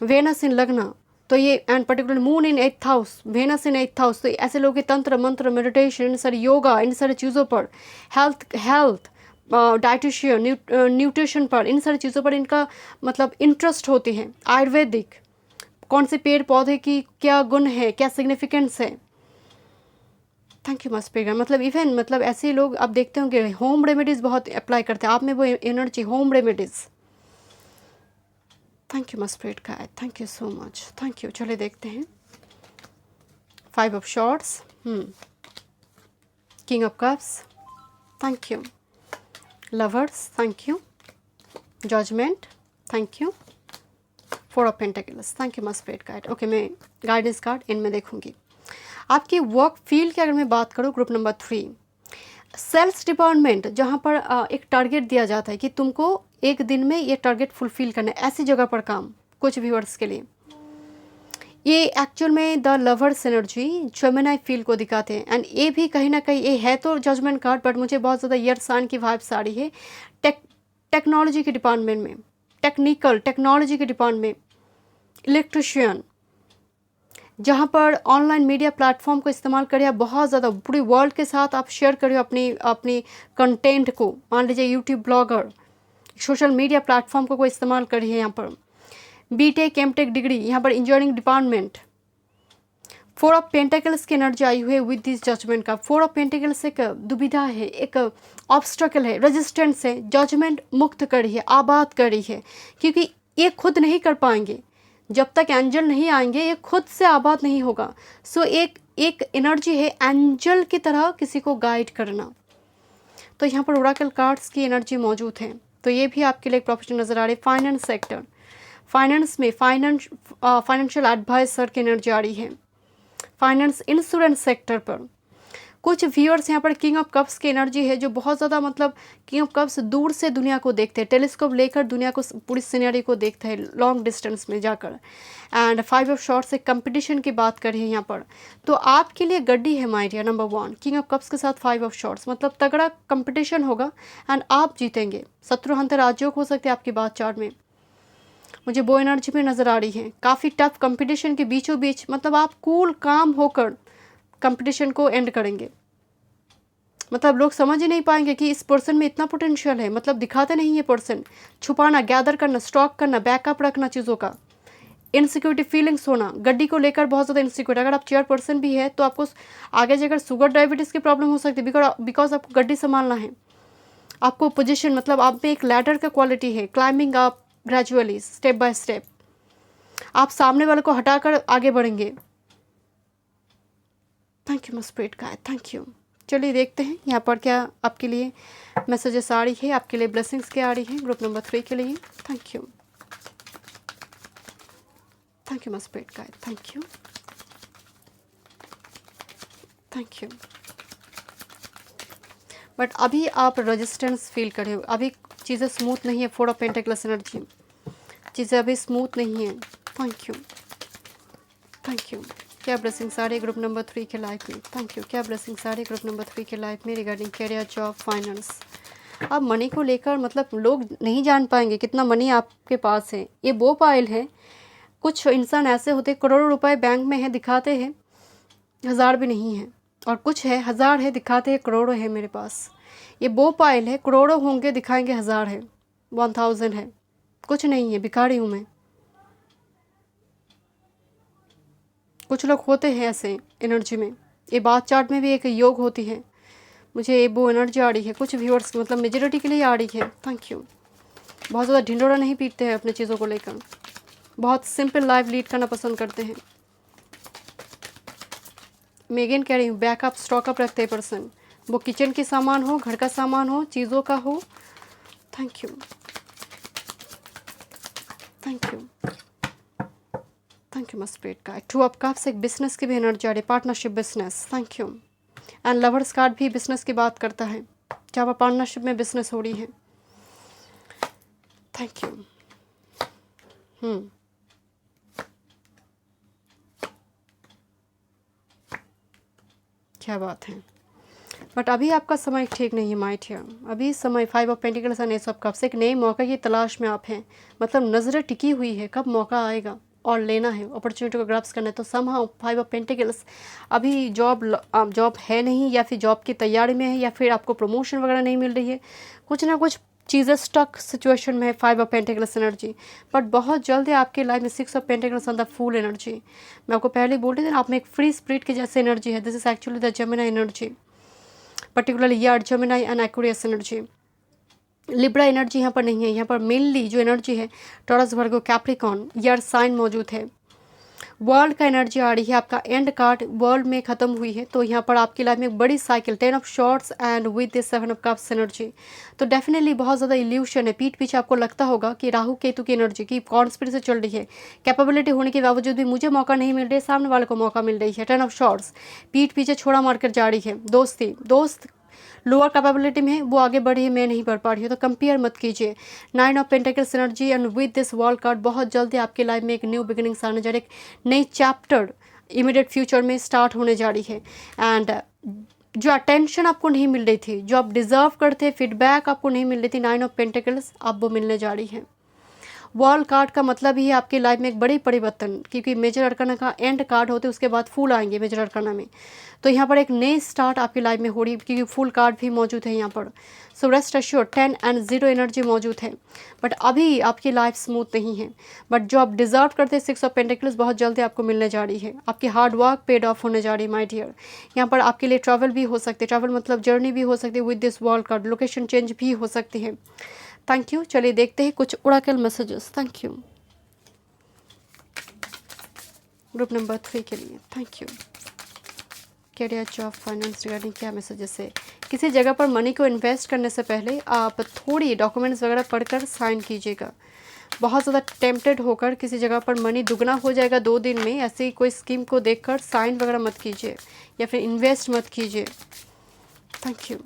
A: वेनस इन लगना, तो ये and particular moon in 8th house, Venus in 8th house, तो ऐसे लोग के तंत्र मंत्र, मेडिटेशन, इन सारे योगा, इन सारी चीज़ों पर, हेल्थ डाइटिशियन, न्यूट्रिशन पर, इन सारी चीज़ों पर इनका मतलब इंटरेस्ट होती है। आयुर्वेदिक, कौन से पेड़ पौधे की क्या गुण है, क्या सिग्निफिकेंस है। थैंक यू मस्ट पेगा, मतलब इवन मतलब ऐसे लोग आप देखते होंगे होम रेमेडीज़ बहुत अप्लाई करते हैं, आप में वो energy, home remedies. Thank you my spirit guide, thank you so much, thank you. चलिए देखते हैं 5 of swords, king of cups, thank you. Lovers, thank you. Judgement, thank you. 4 of pentacles, thank you my spirit guide. Okay, मैं guidance card इनमें देखूंगी। आपकी work field की अगर मैं बात करूँ, ग्रुप नंबर 3, सेल्स डिपार्टमेंट, जहाँ पर एक टारगेट दिया जाता है कि तुमको एक दिन में ये टारगेट फुलफिल करना है, ऐसी जगह पर काम, कुछ व्यूअर्स के लिए ये एक्चुअल में the lovers energy Gemini feel को दिखाते हैं। एंड ये भी कहीं ना कहीं, ये है तो जजमेंट कार्ड, बट मुझे बहुत ज़्यादा ईयर साइन की वाइब्स आ रही है। टेक्नोलॉजी के डिपार्टमेंट में, टेक्नोलॉजी के डिपार्टमेंट, इलेक्ट्रिशियन, जहाँ पर ऑनलाइन मीडिया प्लेटफॉर्म को इस्तेमाल करिए, बहुत ज़्यादा पूरी वर्ल्ड के साथ आप शेयर करिए अपनी कंटेंट को। मान लीजिए YouTube blogger, social media platform को कोई इस्तेमाल करिए। यहाँ पर बीटेक एमटेक डिग्री, यहाँ पर इंजीनियरिंग डिपार्टमेंट। 4 ऑफ पेंटिकल्स की एनर्जी आई हुई है विद दिस जजमेंट का। 4 ऑफ पेंटिकल्स एक दुविधा है, एक ऑब्स्टकल है, रेजिस्टेंस है। जजमेंट मुक्त करी है, आबाद करी है, क्योंकि ये खुद नहीं कर पाएंगे जब तक एंजल नहीं आएंगे, ये खुद से आबाद नहीं होगा। सो एक एनर्जी है एंजल की तरह किसी को गाइड करना। तो यहाँ पर ओराकल कार्ड्स की एनर्जी मौजूद है, तो ये भी आपके लिए एक प्रोफेशन नज़र आ रही है। फाइनेंस सेक्टर, फाइनेंस में फाइनेंशियल एडवाइजर की एनर्जी आ रही है। फाइनेंस, इंश्योरेंस सेक्टर पर कुछ व्यूअर्स, यहाँ पर किंग ऑफ कप्स की एनर्जी है, जो बहुत ज़्यादा मतलब किंग ऑफ कप्स दूर से दुनिया को देखते हैं, टेलीस्कोप लेकर दुनिया को, पूरी सीनरी को देखते हैं लॉन्ग डिस्टेंस में जाकर। एंड 5 ऑफ शॉर्ट्स से कंपटीशन की बात करें यहाँ पर, तो आपके लिए गड्डी है my dear. Number 1 king of cups के साथ 5 ऑफ शॉर्ट्स, मतलब तगड़ा कंपटीशन होगा एंड आप जीतेंगे। शत्रु हंतर राजयोग हो सकते हैं आपकी बात चार्ट में, मुझे वो एनर्जी में नज़र आ रही है। काफ़ी टफ कंपटीशन के बीचों बीच मतलब आप कूल काम होकर कंपटीशन को एंड करेंगे। मतलब लोग समझ ही नहीं पाएंगे कि इस पर्सन में इतना पोटेंशियल है, मतलब दिखाते नहीं है पर्सन। छुपाना, गैदर करना, स्टॉक करना, बैकअप रखना चीज़ों का, इनसिक्योरिटी फीलिंग्स होना, गड्डी को लेकर बहुत ज़्यादा इनसिक्योरिटी। अगर आप चेयर पर्सन भी है तो आपको आगे जाकर शुगर डायबिटीज़ की प्रॉब्लम हो सकती है, बिकॉज आपको गड्डी संभालना है। आपको पोजिशन, मतलब आप में एक लैडर का क्वालिटी है, क्लाइंबिंग आप ग्रेजुअली स्टेप बाय स्टेप, आप सामने वाले को हटाकर आगे बढ़ेंगे। Thank you must spirit guide, thank you. चलिए देखते हैं यहाँ पर क्या आपके लिए मैसेजेस आ रही है, आपके लिए ब्लेसिंग्स क्या आ रही है ग्रुप नंबर 3 के लिए। Thank you, thank you must spirit guide, thank you, thank you. But अभी आप रेजिस्टेंस फील कर रहे हो, अभी चीज़ें स्मूथ नहीं है। 4 ऑफ पेंटिकल्स एनर्जी, चीज़ें अभी स्मूथ नहीं है। Thank you, thank you. क्या ब्लेसिंग्स आ रही है ग्रुप नंबर 3 के लाइफ में। Thank you. क्या ब्लेसिंग्स आ रही है ग्रुप नंबर 3 के लाइफ में रिगार्डिंग करियर, जॉब, फाइनेंस। अब मनी को लेकर मतलब लोग नहीं जान पाएंगे कितना मनी आपके पास है। ये वो पाइल है, कुछ इंसान ऐसे होते करोड़ों रुपए बैंक में है, दिखाते हैं 1000 भी नहीं है, और कुछ है 1000 है, दिखाते हैं करोड़ों है मेरे पास। ये वो पाइल है, करोड़ों होंगे दिखाएंगे 1000 है, 1000 है, कुछ नहीं है, भिखारी हूँ मैं। कुछ लोग होते हैं ऐसे एनर्जी में, ये बात चार्ट में भी एक योग होती है। मुझे वो एनर्जी आ रही है कुछ व्यूअर्स की, मतलब मेजॉरिटी के लिए आ रही है। Thank you. बहुत ज़्यादा ढिंडोरा नहीं पीटते हैं अपने चीज़ों को लेकर, बहुत सिंपल लाइफ लीड करना पसंद करते हैं। मैं अगेन कह रही हूँ, बैकअप स्टॉकअप रखते हैं पर्सन, वो किचन के सामान हो, घर का सामान हो, चीज़ों का हो। Thank you, thank you, thank you my spirit का। टू ऑफ कप्स एक बिजनेस की भी एनर्जी आ रही है, partnership business, thank you. And lovers card भी बिजनेस की बात करता है, जहाँ पर पार्टनरशिप में बिजनेस हो रही है, थैंक यू। क्या बात है, बट अभी आपका समय ठीक नहीं है माइट है। अभी समय 5 of pentacles and S of cups, एक नए मौके की तलाश में आप हैं, मतलब नज़रें टिकी हुई है कब मौका आएगा और लेना है, अपॉर्चुनिटी को ग्रैब्स करना है। तो समहाउ 5 ऑफ पेंटिकल्स, अभी जॉब है नहीं, या फिर जॉब की तैयारी में है, या फिर आपको प्रमोशन वगैरह नहीं मिल रही है, कुछ ना कुछ चीज़ें स्टक सिचुएशन में है 5 ऑफ पेंटिकल्स एनर्जी। बट बहुत जल्दी आपके लाइफ में 6 of pentacles on the fool energy. मैं आपको पहले बोल रही थी ना, आप में एक फ्री स्पिरिट की जैसे एनर्जी है, this is actually the Gemini energy, particularly यार Gemini and Aquarius energy. Libra energy यहाँ पर नहीं है, यहाँ पर मेनली जो एनर्जी है टॉरस, वर्गो, कैप्रिकॉन यार साइन मौजूद है। वर्ल्ड का एनर्जी आ रही है, आपका एंड कार्ड वर्ल्ड में खत्म हुई है, तो यहाँ पर आपकी लाइफ में एक बड़ी cycle 10 of shorts and with this 7 of cups energy. तो डेफिनेटली बहुत ज़्यादा इल्यूशन है, पीठ पीछे आपको लगता होगा कि राहु केतु की एनर्जी की कॉन्स्पिरेसी चल रही है, कैपेबिलिटी होने के बावजूद भी मुझे मौका नहीं मिल रही है, सामने वाले को मौका मिल रही है। 10 ऑफ शॉर्ट्स, पीठ पीछे छोड़ा मारकर जा रही है, दोस्त लोअर कैपेबिलिटी में है, वो आगे बढ़ी है, मैं नहीं बढ़ पा रही हूँ, तो कंपेयर मत कीजिए। 9 of pentacles energy and with this world card, बहुत जल्दी आपकी लाइफ में एक न्यू बिगिनिंग्स आने जा रही है, एक नई चैप्टर इमीडिएट फ्यूचर में स्टार्ट होने जा रही है। एंड जो अटेंशन आपको नहीं मिल रही थी, जो आप डिजर्व करते, फीडबैक आपको नहीं मिल रही थी, 9 ऑफ पेंटिकल्स अब वो मिलने जा रही है। वर्ल्ड कार्ड का मतलब ही है आपकी लाइफ में एक बड़ी परिवर्तन, क्योंकि मेजर अरकाना का एंड कार्ड होते उसके बाद फूल आएंगे मेजर अरकाना में, तो यहाँ पर एक नई स्टार्ट आपकी लाइफ में हो रही है, क्योंकि फुल कार्ड भी मौजूद है यहाँ पर। So rest assure 10 and 0 energy मौजूद है, बट अभी आपकी लाइफ स्मूथ नहीं है, बट जो आप डिजर्व करते हैं 6 ऑफ पेंटिकल्स बहुत जल्दी आपको मिलने जा रही है, आपकी हार्ड वर्क पेड ऑफ होने जा रही है माय डियर। यहाँ पर आपके लिए ट्रैवल भी हो सकती है, ट्रैवल मतलब जर्नी भी हो सकती है with this world card, location change भी हो सकती है। Thank you. चलिए देखते हैं कुछ oracle messages, thank you. Group number 3 के लिए thank you. Career, job, finance regarding क्या मैसेजेस है। किसी जगह पर मनी को इन्वेस्ट करने से पहले आप थोड़ी डॉक्यूमेंट्स वगैरह पढ़कर साइन कीजिएगा। बहुत ज़्यादा टेम्प्टेड होकर किसी जगह पर मनी दुगना हो जाएगा 2 दिन में, ऐसी कोई स्कीम को देखकर साइन वगैरह मत कीजिए या फिर इन्वेस्ट मत कीजिए। Thank you.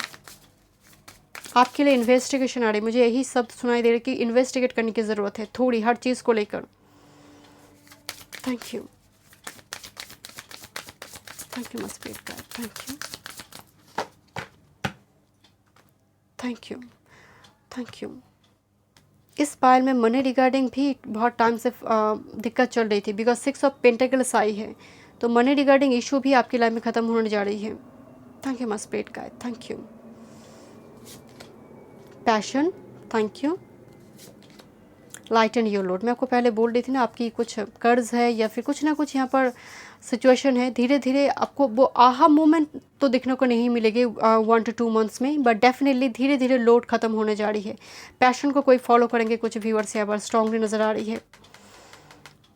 A: आपके लिए इन्वेस्टिगेशन आ रही है, मुझे यही शब्द सुनाई दे रहे कि इन्वेस्टिगेट करने की ज़रूरत है थोड़ी, हर चीज़ को लेकर। थैंक यू, थैंक यू मस्प्रीत का, thank you, thank you, thank you. इस पायल में मनी रिगार्डिंग भी बहुत टाइम से दिक्कत चल रही थी, बिकॉज 6 ऑफ पेंटिकल्स आई है, तो मनी रिगार्डिंग इशू भी आपकी लाइफ में ख़त्म होने जा रही है। थैंक यू मस्प्रीत का, thank you. Passion, thank you. Light and your load, मैं आपको पहले बोल रही थी ना, आपकी कुछ कर्ज है या फिर कुछ ना कुछ यहाँ पर सिचुएशन है, धीरे धीरे आपको वो आहा मोमेंट तो देखने को नहीं मिलेगी 1 to 2 मंथ्स में, बट डेफिनेटली धीरे धीरे लोड खत्म होने जा रही है। पैशन को कोई फॉलो करेंगे, कुछ व्यूअर्स यहाँ पर स्ट्रांगली नज़र आ रही है।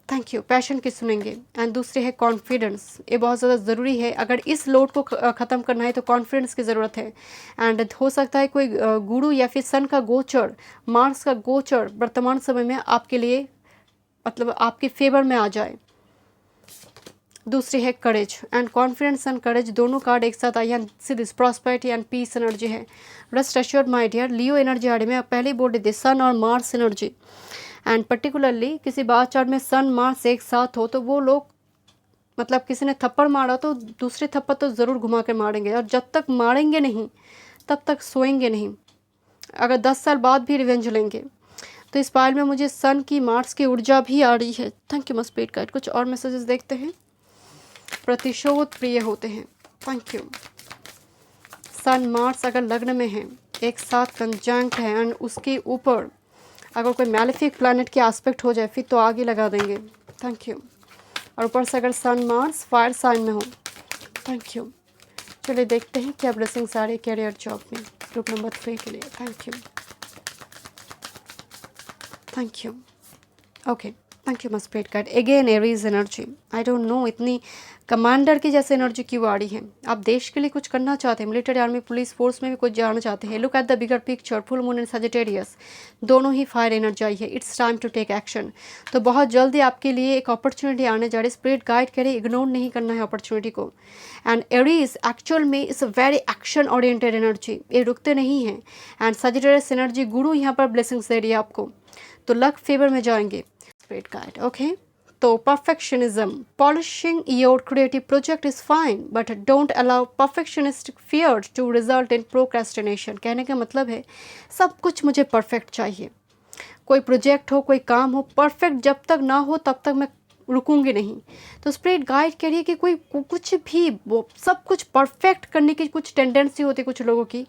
A: Thank you. पैशन की सुनेंगे। एंड दूसरी है कॉन्फिडेंस, ये बहुत ज़्यादा ज़रूरी है, अगर इस लोड को ख़त्म करना है तो कॉन्फिडेंस की ज़रूरत है। एंड हो सकता है कोई गुरु या फिर सन का गोचर, मार्स का गोचर वर्तमान समय में आपके लिए मतलब आपके फेवर में आ जाए। दूसरी है courage and confidence and courage, दोनों कार्ड एक साथ आई हैं, सीधी प्रॉस्पेरिटी एंड पीस एनर्जी है। Rest assured my dear. Leo energy आ रही है, मैं पहले ही बोल रही थी, सन और मार्स एनर्जी, एंड पर्टिकुलरली किसी बात चार्ट में सन मार्स एक साथ हो तो वो लोग मतलब किसी ने थप्पड़ मारा तो दूसरे थप्पड़ तो ज़रूर घुमा के मारेंगे, और जब तक मारेंगे नहीं तब तक सोएंगे नहीं, अगर 10 साल बाद भी रिवेंज लेंगे। तो इस पायल में मुझे सन की मार्स की ऊर्जा भी आ रही है। Thank you my spirit guide. कुछ और मैसेजेस देखते हैं। प्रतिशोध प्रिय होते हैं, थैंक यू। सन मार्स अगर लग्न में है, एक साथ कंजंक्ट है, एंड उसके ऊपर अगर कोई मैलेफिक प्लैनेट के एस्पेक्ट हो जाए फिर तो आगे लगा देंगे। Thank you. और ऊपर से अगर सन मार्स फायर साइन में हो, थैंक यू। चलिए देखते हैं क्या ब्लेसिंग्स आ रही है कैरियर जॉब में ग्रुप नंबर 3 के लिए। Thank you, thank you. Okay, thank you much spirit guide. Again Aries energy, I don't know इतनी कमांडर की जैसे एनर्जी क्यों आ रही है। आप देश के लिए कुछ करना चाहते हैं, मिलिट्री, आर्मी, पुलिस फोर्स में भी कुछ जाना चाहते हैं। Look at the bigger picture, full moon and Sagittarius दोनों ही फायर एनर्जी आई है। It's time to take action. तो बहुत जल्दी आपके लिए एक अपॉर्चुनिटी आने जा रही है। स्पिरिट गाइड कह रही है इग्नोर नहीं करना है अपॉर्चुनिटी को। एंड एरीज एक्चुअल में इस a very action oriented energy, ये रुकते नहीं हैं। एंड सजिटेरियस एनर्जी, गुरु यहाँ पर ब्लेसिंग्स दे रही है आपको, तो लक फेवर में जाएंगे स्पिरिट गाइड। ओके, तो perfectionism, polishing your creative project is fine but don't allow perfectionistic fear to result in procrastination. कहने का मतलब है सब कुछ मुझे परफेक्ट चाहिए। कोई प्रोजेक्ट हो, कोई काम हो, परफेक्ट जब तक ना हो तब तक मैं रुकूंगी नहीं। तो स्पिरिट गाइड कह रही है कि कोई कुछ भी, वो सब कुछ परफेक्ट करने की कुछ टेंडेंसी होती है कुछ लोगों की,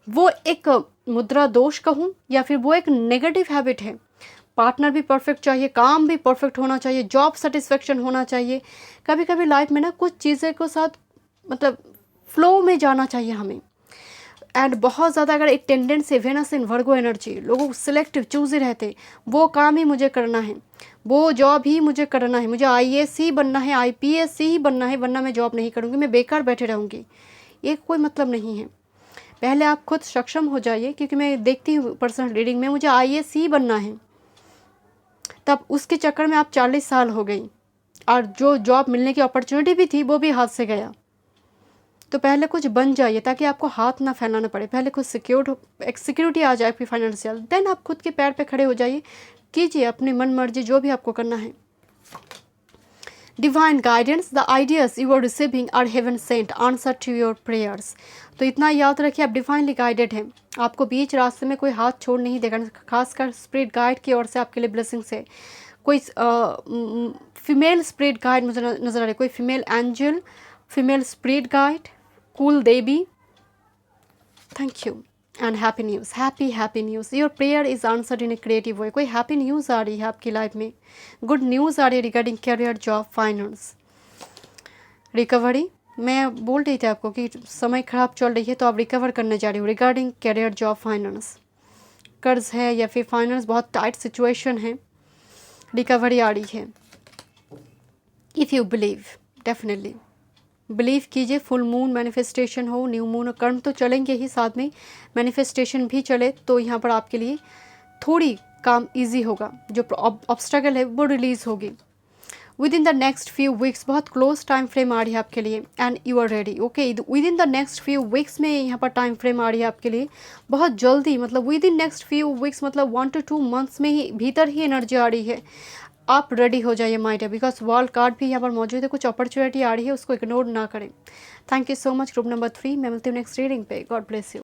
A: वो एक मुद्रा दोष कहूँ या फिर वो एक नेगेटिव हैबिट है। पार्टनर भी परफेक्ट चाहिए, काम भी परफेक्ट होना चाहिए, जॉब सेटिस्फेक्शन होना चाहिए। कभी कभी लाइफ में ना कुछ चीज़ें को साथ मतलब फ्लो में जाना चाहिए हमें। एंड बहुत ज़्यादा अगर एक टेंडेंसी वेनस इन वर्गो एनर्जी, लोगों सिलेक्टिव चूज़ी रहते, वो काम ही मुझे करना है, वो जॉब ही मुझे करना है, मुझे IAS ही बनना है, IPS ही बनना है, वरना मैं जॉब नहीं करूँगी, मैं बेकार बैठे रहूँगी। ये कोई मतलब नहीं है। पहले आप खुद सक्षम हो जाइए, क्योंकि मैं देखती हूँ पर्सनल रीडिंग में मुझे IAS ही बनना है, तब उसके चक्कर में आप 40 साल हो गई और जो जॉब मिलने की अपॉर्चुनिटी भी थी वो भी हाथ से गया। तो पहले कुछ बन जाइए ताकि आपको हाथ ना फैलाना पड़े। पहले कुछ सिक्योरिटी आ जाए आपकी फाइनेंशियल, देन आप खुद के पैर पे खड़े हो जाइए, कीजिए अपनी मन मर्जी जो भी आपको करना है। Divine guidance, the ideas you are receiving are heaven sent answer to your prayers. तो इतना याद रखिए आप डिवाइनली गाइडेड हैं। आपको बीच रास्ते में कोई हाथ छोड़ नहीं देगा, खासकर स्पिरिट गाइड की ओर से आपके लिए ब्लेसिंग्स है। कोई फीमेल स्पिरिट गाइड मुझे नजर आ रही है, कोई female angel, female spirit guide, कुल देवी। Thank you and happy news, happy news. Your prayer is answered in a creative way. कोई हैप्पी न्यूज़ आ रही है आपकी लाइफ में, गुड न्यूज़ आ रही है regarding career, job, finance, recovery. मैं बोल रही थी आपको कि समय खराब चल रही है तो आप रिकवर करने जा रही हो रिगार्डिंग करियर, जॉब, फाइनेंस। कर्ज है या फिर फाइनेंस बहुत टाइट सिचुएशन है, रिकवरी आ रही है। If you believe, definitely believe कीजिए। फुल मून मैनिफेस्टेशन हो, न्यू मून, कर्म तो चलेंगे ही, साथ में मैनिफेस्टेशन भी चले, तो यहाँ पर आपके लिए थोड़ी काम इजी होगा। जो ऑब्स्टेकल है वो रिलीज़ होगी within the next few weeks. बहुत क्लोज टाइम फ्रेम आ रही है आपके लिए and you are ready. Okay, within the next few weeks में यहाँ पर टाइम फ्रेम आ रही है आपके लिए, बहुत जल्दी, मतलब with in next few weeks, मतलब 1 to 2 मंथ्स में ही भीतर ही एनर्जी आ रही है। आप रेडी हो जाइए my dear, because world card भी यहाँ पर मौजूद है। कुछ अपॉर्चुनिटी आ रही है, उसको इग्नोर ना करें। Thank you so much group number 3। मैं मिलती हूँ नेक्स्ट रीडिंग पे। God bless you.